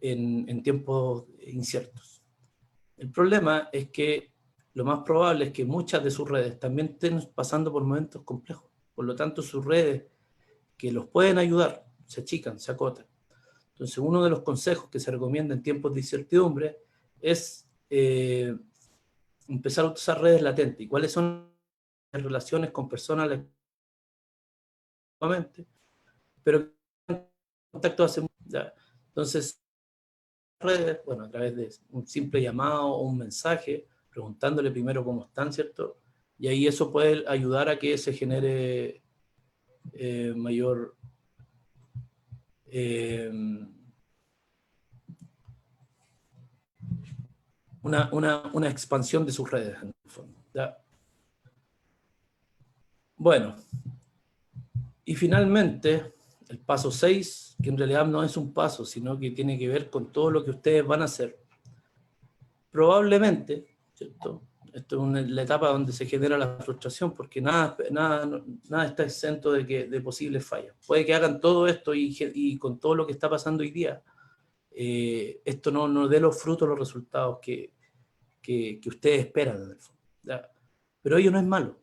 C: en tiempos inciertos. El problema es que lo más probable es que muchas de sus redes también estén pasando por momentos complejos. Por lo tanto, sus redes que los pueden ayudar se achican, se acotan. Entonces, uno de los consejos que se recomienda en tiempos de incertidumbre es empezar a usar redes latentes. ¿Y cuáles son las relaciones con personas pero que contacto hace mucho? Entonces, redes, bueno, a través de un simple llamado o un mensaje, preguntándole primero cómo están, ¿cierto? Y ahí eso puede ayudar a que se genere mayor una expansión de sus redes, en el fondo, ¿ya? Bueno, y finalmente, el paso 6, que en realidad no es un paso, sino que tiene que ver con todo lo que ustedes van a hacer. Probablemente, ¿cierto? Esto es la etapa donde se genera la frustración, porque nada está exento de posibles fallas. Puede que hagan todo esto y con todo lo que está pasando hoy día, esto no dé los frutos, los resultados que ustedes esperan en el fondo, ¿ya? Pero ello no es malo.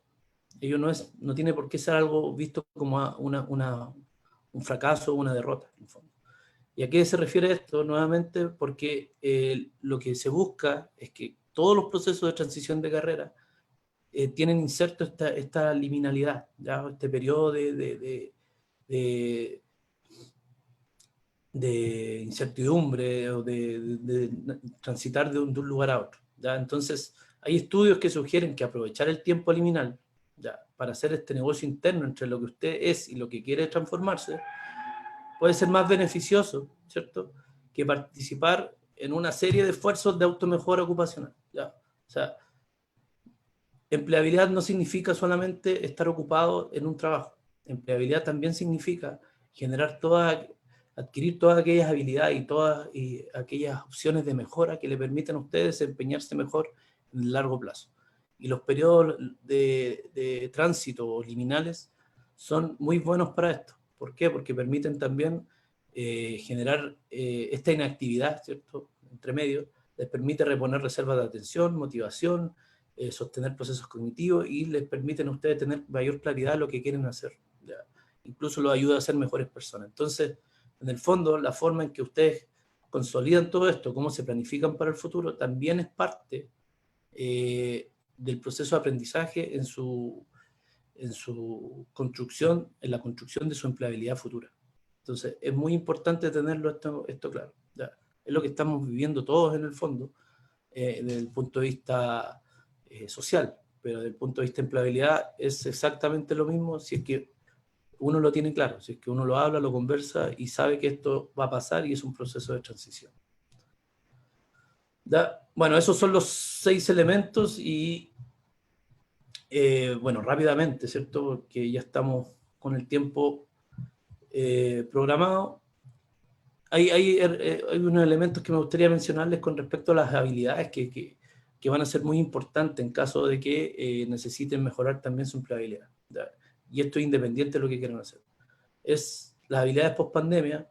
C: Ello no tiene por qué ser algo visto como un fracaso o una derrota, en el fondo. ¿Y a qué se refiere esto? Nuevamente, porque lo que se busca es que todos los procesos de transición de carrera tienen inserto esta liminalidad, ¿ya? Este periodo de incertidumbre o de transitar de un lugar a otro, ¿ya? Entonces, hay estudios que sugieren que aprovechar el tiempo liminal, ¿ya?, para hacer este negocio interno entre lo que usted es y lo que quiere transformarse, puede ser más beneficioso, ¿cierto?, que participar en una serie de esfuerzos de automejora ocupacional, ¿ya? O sea, empleabilidad no significa solamente estar ocupado en un trabajo. Empleabilidad también significa adquirir todas aquellas habilidades y aquellas opciones de mejora que le permitan a ustedes desempeñarse mejor en el largo plazo. Y los periodos de tránsito o liminales son muy buenos para esto. ¿Por qué? Porque permiten también generar esta inactividad, ¿cierto?, entre medio, les permite reponer reservas de atención, motivación, sostener procesos cognitivos y les permiten a ustedes tener mayor claridad de lo que quieren hacer, ¿ya? Incluso los ayuda a ser mejores personas. Entonces, en el fondo, la forma en que ustedes consolidan todo esto, cómo se planifican para el futuro, también es parte del proceso de aprendizaje en construcción, en la construcción de su empleabilidad futura. Entonces, es muy importante tenerlo esto claro, ¿ya? Es lo que estamos viviendo todos en el fondo, desde el punto de vista social, pero desde el punto de vista de empleabilidad es exactamente lo mismo si es que uno lo tiene claro, si es que uno lo habla, lo conversa y sabe que esto va a pasar y es un proceso de transición. ¿Ya? Bueno, esos son los 6 elementos y bueno, rápidamente, ¿cierto?, porque ya estamos con el tiempo programado. Hay unos elementos que me gustaría mencionarles con respecto a las habilidades que van a ser muy importantes en caso de que necesiten mejorar también su empleabilidad, ¿ya? Y esto es independiente de lo que quieran hacer. Es las habilidades post-pandemia.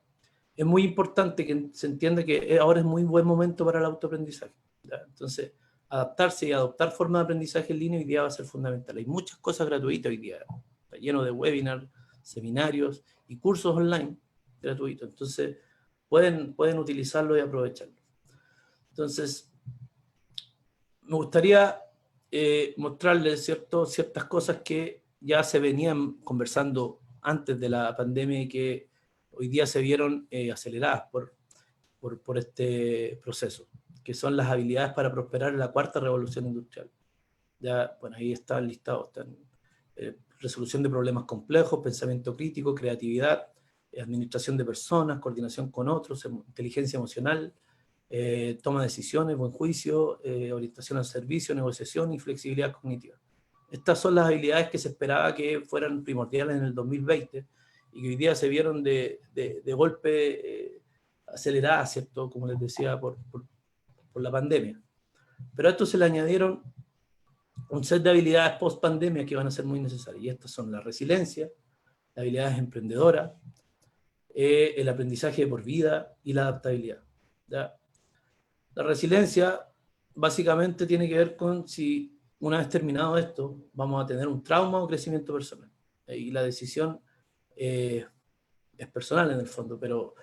C: Es muy importante que se entienda que ahora es muy buen momento para el autoaprendizaje, ¿ya? Entonces, adaptarse y adoptar formas de aprendizaje en línea hoy día va a ser fundamental. Hay muchas cosas gratuitas hoy día. Está lleno de webinars, seminarios y cursos online gratuitos. Entonces, pueden utilizarlo y aprovecharlo. Entonces, me gustaría mostrarles ciertas cosas que ya se venían conversando antes de la pandemia y que hoy día se vieron aceleradas por este proceso, que son las habilidades para prosperar en la cuarta revolución industrial. Ya, bueno, ahí está el listado, están resolución de problemas complejos, pensamiento crítico, creatividad, administración de personas, coordinación con otros, inteligencia emocional, toma de decisiones, buen juicio, orientación al servicio, negociación y flexibilidad cognitiva. Estas son las habilidades que se esperaba que fueran primordiales en el 2020 y que hoy día se vieron de golpe aceleradas, ¿cierto? Como les decía, por la pandemia. Pero a esto se le añadieron un set de habilidades post pandemia que van a ser muy necesarias. Y estas son la resiliencia, las habilidades emprendedoras, el aprendizaje de por vida y la adaptabilidad. ¿Ya? La resiliencia básicamente tiene que ver con si una vez terminado esto vamos a tener un trauma o crecimiento personal. Y la decisión es personal en el fondo, pero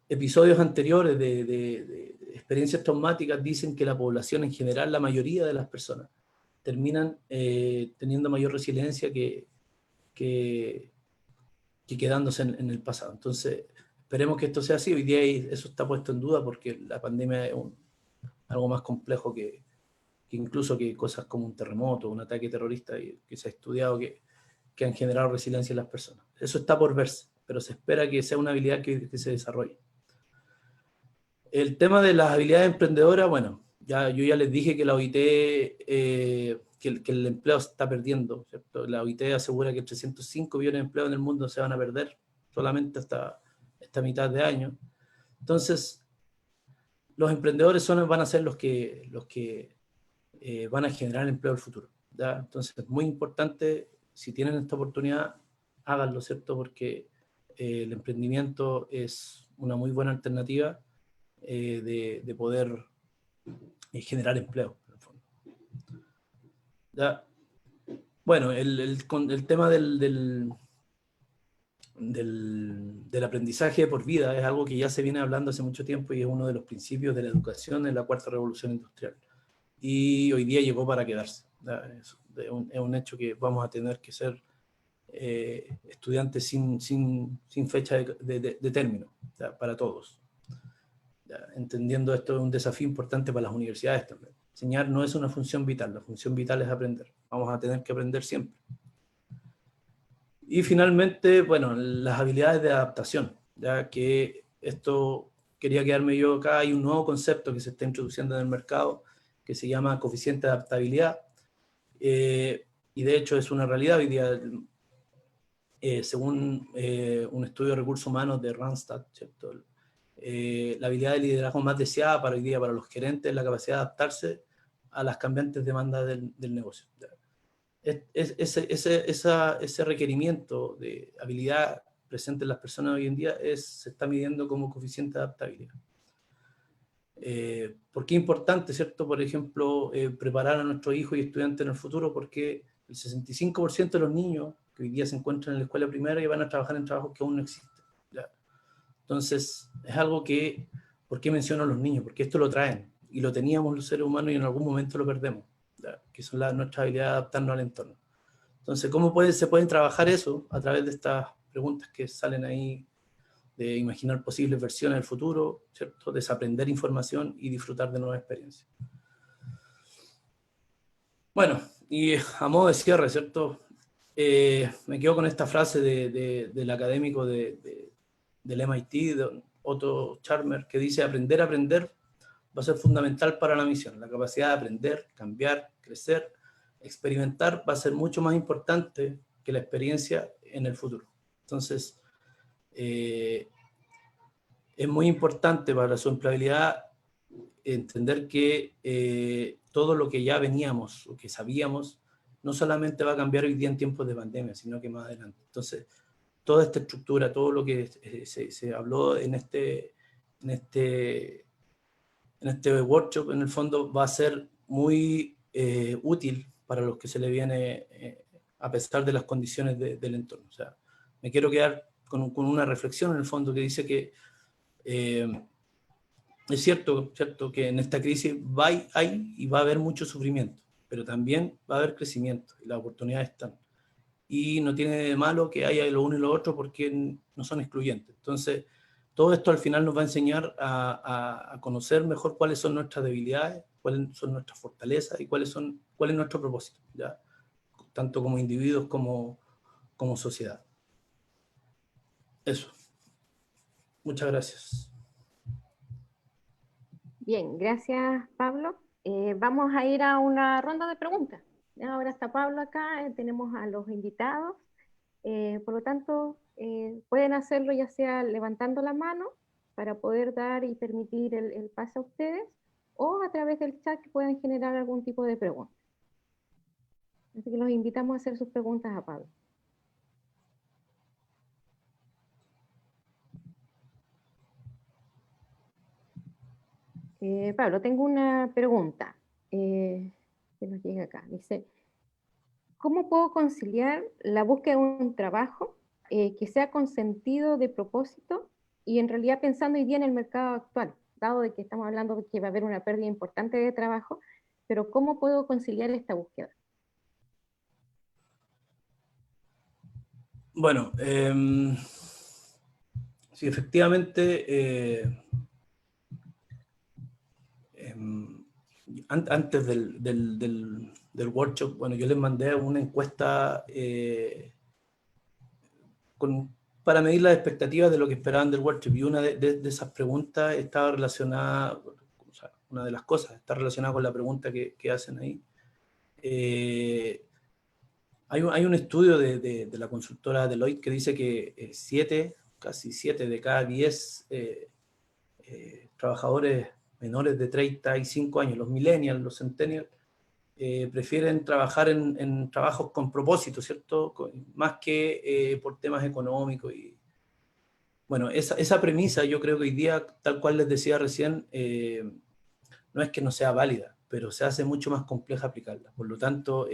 C: episodios anteriores de experiencias traumáticas dicen que la población en general, la mayoría de las personas, terminan teniendo mayor resiliencia que quedándose en el pasado. Entonces, esperemos que esto sea así. Hoy día eso está puesto en duda porque la pandemia es algo más complejo que incluso que cosas como un terremoto, un ataque terrorista que se ha estudiado que han generado resiliencia en las personas. Eso está por verse, pero se espera que sea una habilidad que se desarrolle. El tema de las habilidades emprendedoras, bueno, yo ya les dije que la OIT, que el empleo se está perdiendo, ¿cierto? La OIT asegura que 305 millones de empleos en el mundo se van a perder solamente hasta esta mitad de año. Entonces, los emprendedores van a ser los que van a generar empleo del futuro, ¿ya? Entonces, es muy importante, si tienen esta oportunidad, háganlo, ¿cierto? Porque el emprendimiento es una muy buena alternativa de poder generar empleo. En el fondo. ¿Ya? Bueno, el tema del aprendizaje por vida es algo que ya se viene hablando hace mucho tiempo y es uno de los principios de la educación en la cuarta revolución industrial. Y hoy día llegó para quedarse. Es un hecho que vamos a tener que ser estudiantes sin fecha de término, ¿ya? Para todos. ¿Ya? Entendiendo esto es un desafío importante para las universidades también. Enseñar no es una función vital, la función vital es aprender. Vamos a tener que aprender siempre. Y finalmente, bueno, las habilidades de adaptación, ya que esto quería quedarme yo acá. Hay un nuevo concepto que se está introduciendo en el mercado que se llama coeficiente de adaptabilidad, y de hecho es una realidad hoy día, según un estudio de recursos humanos de Randstad, ¿cierto? La habilidad de liderazgo más deseada para hoy día para los gerentes es la capacidad de adaptarse a las cambiantes demandas del negocio. Ese requerimiento de habilidad presente en las personas hoy en día se está midiendo como coeficiente de adaptabilidad. ¿Por qué es importante, cierto? Por ejemplo, preparar a nuestros hijos y estudiantes en el futuro, porque el 65% de los niños que hoy día se encuentran en la escuela primaria van a trabajar en trabajos que aún no existen, ¿ya? Entonces, es algo que, ¿por qué menciono a los niños? Porque esto lo traen, y lo teníamos los seres humanos y en algún momento lo perdemos, ¿ya? Que son nuestra habilidad de adaptarnos al entorno. Entonces, ¿cómo se pueden trabajar eso? A través de estas preguntas que salen ahí, de imaginar posibles versiones del futuro, ¿cierto? Desaprender información y disfrutar de nuevas experiencias. Bueno, y a modo de cierre, ¿cierto? Me quedo con esta frase del académico del MIT, de Otto Scharmer, que dice: aprender a aprender va a ser fundamental para la misión. La capacidad de aprender, cambiar, crecer, experimentar va a ser mucho más importante que la experiencia en el futuro. Entonces, es muy importante para su empleabilidad entender que todo lo que ya veníamos o que sabíamos no solamente va a cambiar hoy día en tiempos de pandemia, sino que más adelante. Entonces, toda esta estructura, todo lo que se habló en este workshop, en el fondo va a ser muy útil para los que se le viene a pesar de las condiciones del entorno. O sea, me quiero quedar con una reflexión en el fondo que dice que Es cierto que en esta crisis hay y va a haber mucho sufrimiento, pero también va a haber crecimiento, y las oportunidades están. Y no tiene de malo que haya lo uno y lo otro porque no son excluyentes. Entonces, todo esto al final nos va a enseñar a conocer mejor cuáles son nuestras debilidades, cuáles son nuestras fortalezas y cuál es nuestro propósito, ¿ya? Tanto como individuos como sociedad. Eso. Muchas gracias.
A: Bien, gracias Pablo. Vamos a ir a una ronda de preguntas. Ahora está Pablo acá, tenemos a los invitados. Por lo tanto, pueden hacerlo ya sea levantando la mano para poder dar y permitir el pase a ustedes, o a través del chat que puedan generar algún tipo de pregunta. Así que los invitamos a hacer sus preguntas a Pablo. Pablo, tengo una pregunta que nos llega acá. Dice, ¿cómo puedo conciliar la búsqueda de un trabajo que sea con sentido de propósito y en realidad pensando hoy día en el mercado actual, dado de que estamos hablando de que va a haber una pérdida importante de trabajo, pero ¿cómo puedo conciliar esta búsqueda?
C: Bueno, sí, efectivamente, antes del workshop, bueno, yo les mandé una encuesta para medir las expectativas de lo que esperaban del workshop, y una de esas preguntas estaba relacionada, o sea, una de las cosas está relacionada con la pregunta que hacen ahí. Hay un estudio de la consultora Deloitte que dice que casi 7 de cada 10 trabajadores menores de 35 años, los millennials, los centennials, prefieren trabajar en trabajos con propósito, ¿cierto? Más que por temas económicos. Y bueno, esa premisa yo creo que hoy día, tal cual les decía recién, no es que no sea válida, pero se hace mucho más compleja aplicarla. Por lo tanto,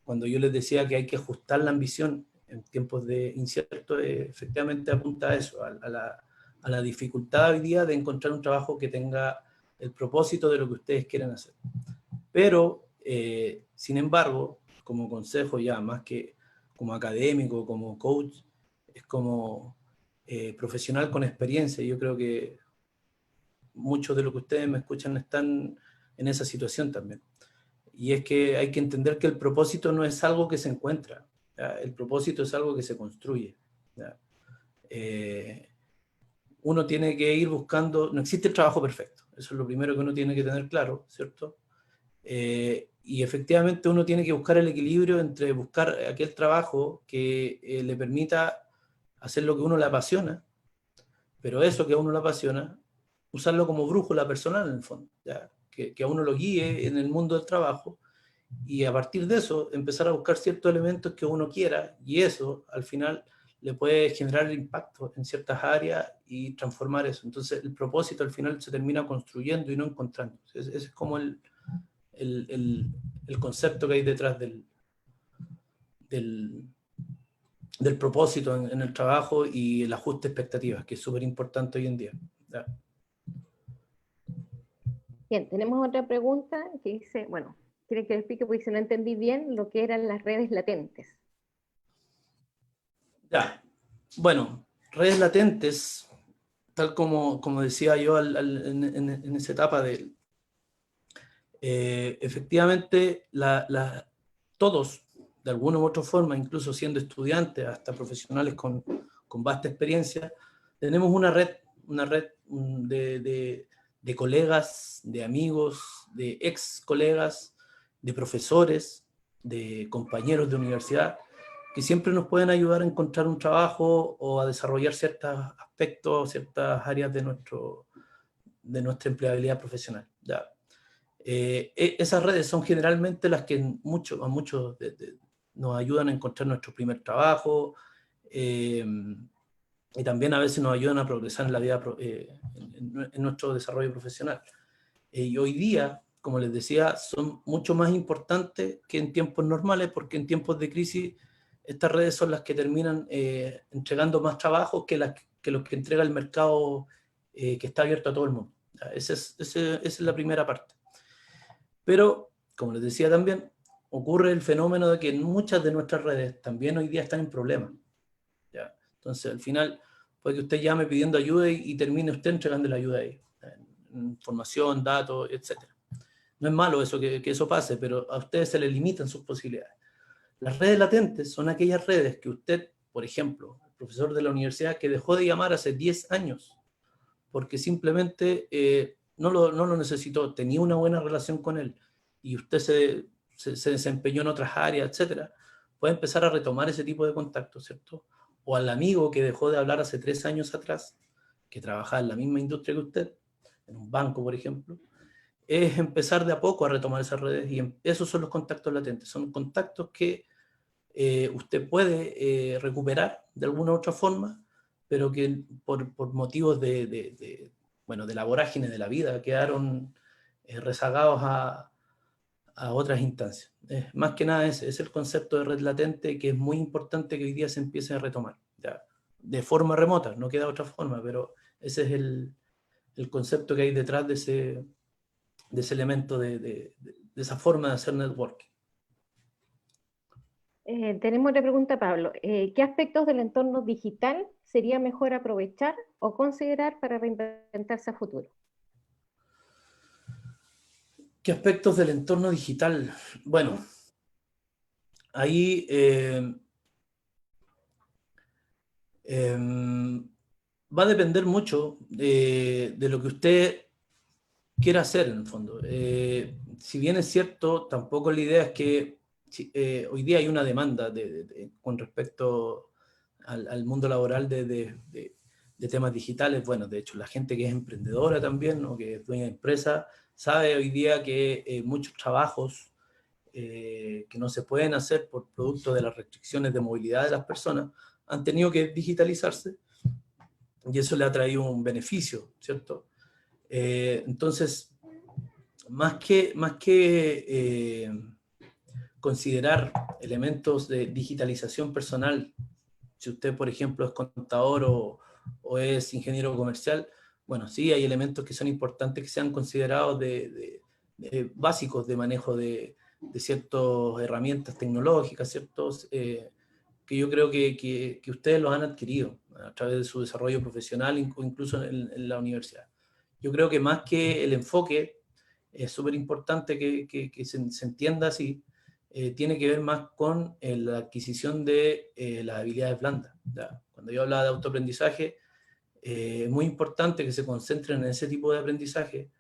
C: cuando yo les decía que hay que ajustar la ambición en tiempos de incierto, efectivamente apunta a eso, a la dificultad hoy día de encontrar un trabajo que tenga el propósito de lo que ustedes quieren hacer. Pero, sin embargo, como consejo ya, más que como académico, como coach, es como profesional con experiencia. Yo creo que muchos de los que ustedes me escuchan están en esa situación también. Y es que hay que entender que el propósito no es algo que se encuentra, ¿ya? El propósito es algo que se construye, ¿ya? Uno tiene que ir buscando, no existe el trabajo perfecto, eso es lo primero que uno tiene que tener claro, ¿cierto? Y efectivamente uno tiene que buscar el equilibrio entre buscar aquel trabajo que le permita hacer lo que uno le apasiona, pero eso que a uno le apasiona, usarlo como brújula personal en el fondo, ¿ya? Que a uno lo guíe en el mundo del trabajo, y a partir de eso empezar a buscar ciertos elementos que uno quiera, y eso al final le puede generar impacto en ciertas áreas y transformar eso. Entonces el propósito al final se termina construyendo y no encontrando. Ese es como el concepto que hay detrás del propósito en el trabajo y el ajuste de expectativas, que es súper importante hoy en día. ¿Ya?
A: Bien, tenemos otra pregunta que dice, bueno, quiere que le explique porque si no entendí bien lo que eran las redes latentes.
C: Ya, bueno, redes latentes, tal como decía yo en esa etapa de... efectivamente, todos, de alguna u otra forma, incluso siendo estudiantes, hasta profesionales con vasta experiencia, tenemos una red de colegas, de amigos, de ex colegas, de profesores, de compañeros de universidad, que siempre nos pueden ayudar a encontrar un trabajo o a desarrollar ciertos aspectos, ciertas áreas de nuestra empleabilidad profesional. ¿Ya? Esas redes son generalmente las que a muchos nos ayudan a encontrar nuestro primer trabajo, y también a veces nos ayudan a progresar en la vida, en nuestro desarrollo profesional. Y hoy día, como les decía, son mucho más importantes que en tiempos normales, porque en tiempos de crisis estas redes son las que terminan entregando más trabajo que que los que entrega el mercado que está abierto a todo el mundo. Esa es la primera parte. Pero, como les decía también, ocurre el fenómeno de que muchas de nuestras redes también hoy día están en problemas. ¿Ya? Entonces, al final, puede que usted llame pidiendo ayuda y termine usted entregando la ayuda ahí, en información, datos, etc. No es malo eso que eso pase, pero a ustedes se les limitan sus posibilidades. Las redes latentes son aquellas redes que usted, por ejemplo, el profesor de la universidad que dejó de llamar hace 10 años, porque simplemente no lo necesitó, tenía una buena relación con él, y usted se desempeñó en otras áreas, etcétera, puede empezar a retomar ese tipo de contactos, ¿cierto? O al amigo que dejó de hablar hace 3 años atrás, que trabajaba en la misma industria que usted, en un banco, por ejemplo, es empezar de a poco a retomar esas redes, y esos son los contactos latentes, son contactos que usted puede recuperar de alguna u otra forma, pero que por motivos bueno, de la vorágine de la vida quedaron rezagados a otras instancias. Más que nada es el concepto de red latente, que es muy importante que hoy día se empiece a retomar, ¿ya? De forma remota, no queda otra forma, pero ese es el concepto que hay detrás de ese elemento, de esa forma de hacer networking.
A: Tenemos otra pregunta, Pablo. ¿Qué aspectos del entorno digital sería mejor aprovechar o considerar para reinventarse a futuro?
C: ¿Qué aspectos del entorno digital? Bueno, ahí va a depender mucho de lo que usted quiera hacer en el fondo. Si bien es cierto, tampoco la idea es que hoy día hay una demanda con respecto al mundo laboral de temas digitales. Bueno, de hecho, la gente que es emprendedora también, o que es dueña de empresa, sabe hoy día que muchos trabajos que no se pueden hacer por producto de las restricciones de movilidad de las personas han tenido que digitalizarse, y eso le ha traído un beneficio, ¿cierto? Entonces, más que considerar elementos de digitalización personal, si usted, por ejemplo, es contador o es ingeniero comercial, bueno, sí, hay elementos que son importantes que sean considerados básicos de manejo de ciertas herramientas tecnológicas, ciertos que yo creo que ustedes los han adquirido a través de su desarrollo profesional o incluso en la universidad. Yo creo que más que el enfoque, es súper importante que se entienda así, tiene que ver más con la adquisición de las habilidades blandas. ¿Ya? Cuando yo hablaba de autoaprendizaje, es muy importante que se concentren en ese tipo de aprendizaje,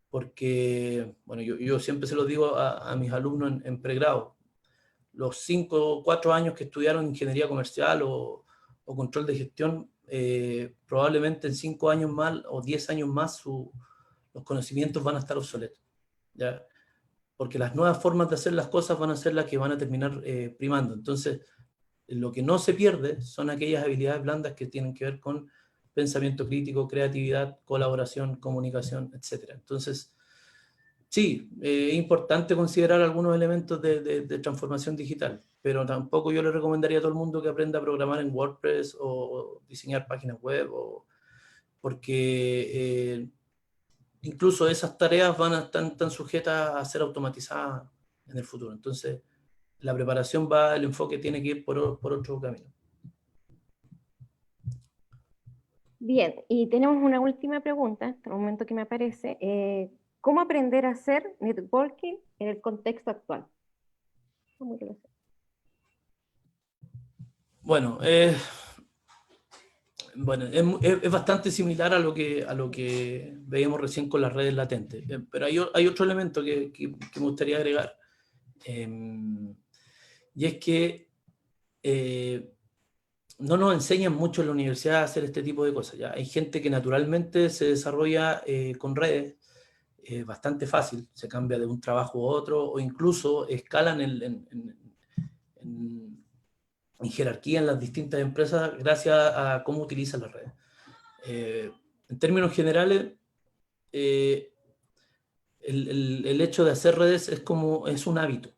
C: porque, bueno, yo siempre se lo digo a mis alumnos en pregrado, los 5 o 4 años que estudiaron ingeniería comercial o control de gestión, probablemente en 5 años más o 10 años más los conocimientos van a estar obsoletos, ¿ya? Porque las nuevas formas de hacer las cosas van a ser las que van a terminar primando. Entonces, lo que no se pierde son aquellas habilidades blandas que tienen que ver con pensamiento crítico, creatividad, colaboración, comunicación, etc. Entonces, sí, es importante considerar algunos elementos de transformación digital, pero tampoco yo le recomendaría a todo el mundo que aprenda a programar en WordPress o diseñar páginas web, porque incluso esas tareas van a estar tan sujetas a ser automatizadas en el futuro. Entonces, la preparación el enfoque tiene que ir por otro camino.
A: Bien, y tenemos una última pregunta, hasta el momento que me aparece. ¿Cómo aprender a hacer networking en el contexto actual? ¿Cómo que lo sé?
C: Bueno, es bastante similar a lo que veíamos recién con las redes latentes, pero hay otro elemento que me gustaría agregar, y es que no nos enseñan mucho en la universidad a hacer este tipo de cosas. ¿Ya? Hay gente que naturalmente se desarrolla con redes bastante fácil, se cambia de un trabajo a otro, o incluso escalan en jerarquía en las distintas empresas gracias a cómo utilizan las redes. En términos generales, el hecho de hacer redes es un hábito,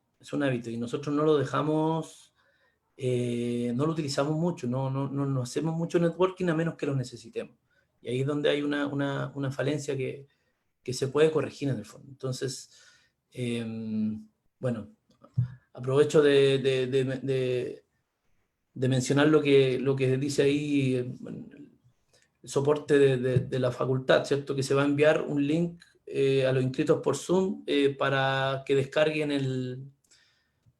C: y nosotros no lo dejamos no lo utilizamos mucho, no hacemos mucho networking a menos que lo necesitemos. Y ahí es donde hay una falencia que se puede corregir en el fondo. Entonces, bueno, aprovecho de mencionar lo que dice ahí el soporte de la facultad, ¿cierto? Que se va a enviar un link a los inscritos por Zoom para que descarguen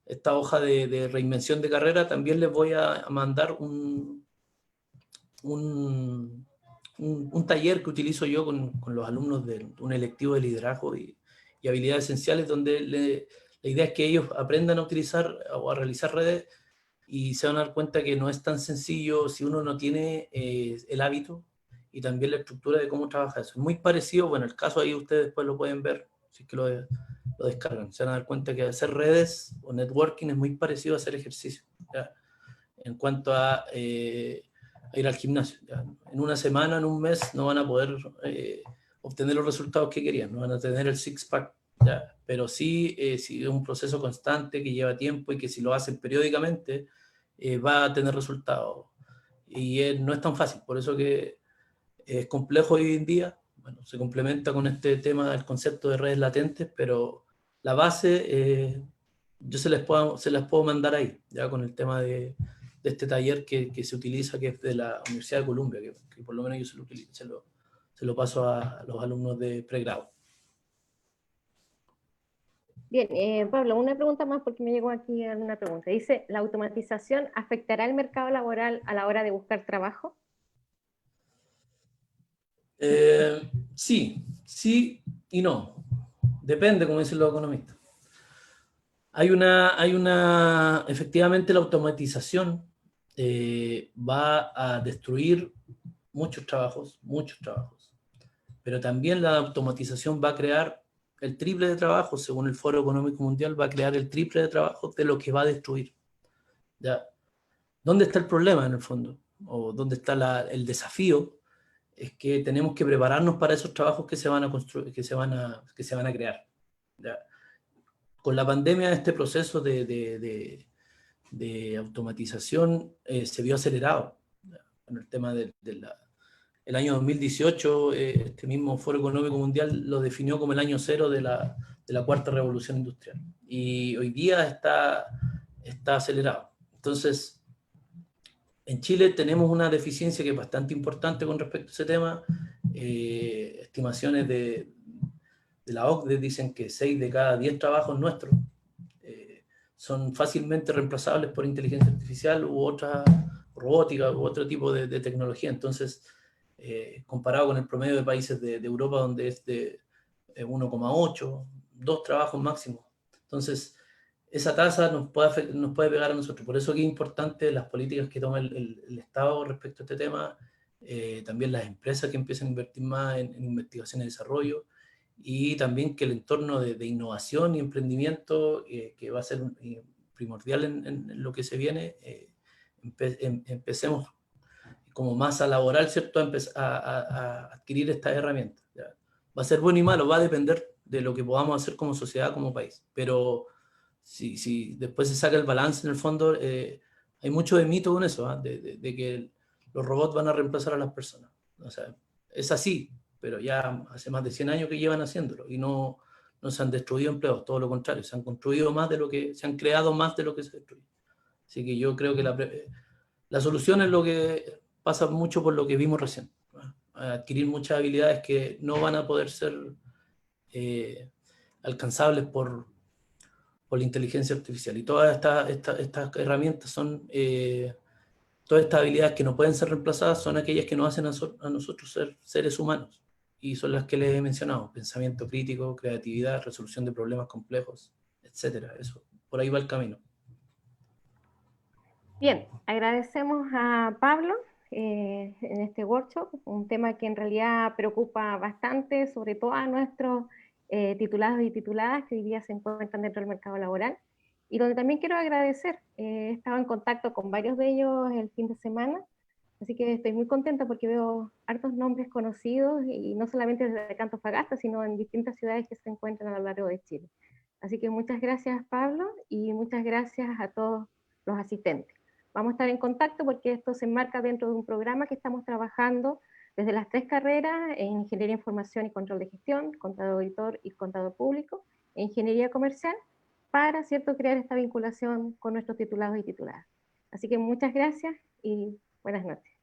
C: esta hoja de reinvención de carrera. También les voy a mandar un taller que utilizo yo con los alumnos de un electivo de liderazgo y habilidades esenciales, donde la idea es que ellos aprendan a utilizar o a realizar redes y se van a dar cuenta que no es tan sencillo si uno no tiene el hábito y también la estructura de cómo trabaja eso. Es muy parecido, bueno, el caso ahí ustedes después lo pueden ver, si es que lo descargan. Se van a dar cuenta que hacer redes o networking es muy parecido a hacer ejercicio, ¿ya? En cuanto a ir al gimnasio, ¿ya? En una semana, en un mes, no van a poder obtener los resultados que querían, no van a tener el six-pack, ¿ya? Pero sí, si es un proceso constante que lleva tiempo y que si lo hacen periódicamente, va a tener resultados. Y no es tan fácil, por eso que es complejo hoy en día. Bueno, se complementa con este tema del concepto de redes latentes, pero la base yo se las puedo mandar ahí, ya con el tema de este taller que se utiliza, que es de la Universidad de Columbia, que por lo menos yo se lo paso a los alumnos de pregrado.
A: Bien, Pablo, una pregunta más porque me llegó aquí una pregunta. Dice, ¿la automatización afectará el mercado laboral a la hora de buscar trabajo?
C: Sí y no. Depende, como dicen los economistas. Efectivamente la automatización va a destruir muchos trabajos, pero también la automatización va a crear el triple de trabajo, según el Foro Económico Mundial, va a crear el triple de trabajo de lo que va a destruir. ¿Ya? ¿Dónde está el problema en el fondo? ¿O dónde está el desafío? Es que tenemos que prepararnos para esos trabajos que se van a construir, que se van a crear. ¿Ya? Con la pandemia, este proceso de automatización se vio acelerado. ¿Ya? Con el tema el año 2018, este mismo Foro Económico Mundial lo definió como el año cero de la cuarta revolución industrial. Y hoy día está acelerado. Entonces, en Chile tenemos una deficiencia que es bastante importante con respecto a ese tema. Estimaciones de la OCDE dicen que 6 de cada 10 trabajos nuestros son fácilmente reemplazables por inteligencia artificial u otra robótica u otro tipo de tecnología. Entonces, comparado con el promedio de países de Europa, donde es de 1,8, 2 trabajos máximo. Entonces, esa tasa nos puede pegar a nosotros. Por eso que es importante las políticas que toma el Estado respecto a este tema, también las empresas que empiezan a invertir más en investigación y desarrollo, y también que el entorno de innovación y emprendimiento, que va a ser primordial en lo que se viene, empecemos como más a laboral, ¿cierto? A adquirir estas herramientas. ¿Ya? Va a ser bueno y malo, va a depender de lo que podamos hacer como sociedad, como país. Pero si después se saca el balance en el fondo, hay mucho de mito con eso, ¿eh? de que los robots van a reemplazar a las personas. O sea, es así, pero ya hace más de 100 años que llevan haciéndolo y no se han destruido empleos, todo lo contrario, se han construido más de lo que, se han creado más de lo que se destruye. Así que yo creo que la solución es lo que pasa mucho por lo que vimos recién, ¿no? Adquirir muchas habilidades que no van a poder ser alcanzables por la inteligencia artificial. Y todas estas herramientas son, todas estas habilidades que no pueden ser reemplazadas son aquellas que nos hacen a nosotros ser seres humanos. Y son las que les he mencionado: pensamiento crítico, creatividad, resolución de problemas complejos, etcétera. Eso, por ahí va el camino.
A: Bien, agradecemos a Pablo en este workshop, un tema que en realidad preocupa bastante, sobre todo a nuestros titulados y tituladas que hoy día se encuentran dentro del mercado laboral, y donde también quiero agradecer, he estado en contacto con varios de ellos el fin de semana, así que estoy muy contenta porque veo hartos nombres conocidos, y no solamente desde Antofagasta, sino en distintas ciudades que se encuentran a lo largo de Chile. Así que muchas gracias, Pablo, y muchas gracias a todos los asistentes. vamos a estar en contacto porque esto se enmarca dentro de un programa que estamos trabajando desde las 3 carreras, en Ingeniería de Información y Control de Gestión, Contador Auditor y Contador Público, e Ingeniería Comercial, para, ¿cierto?, crear esta vinculación con nuestros titulados y tituladas. Así que muchas gracias y buenas noches.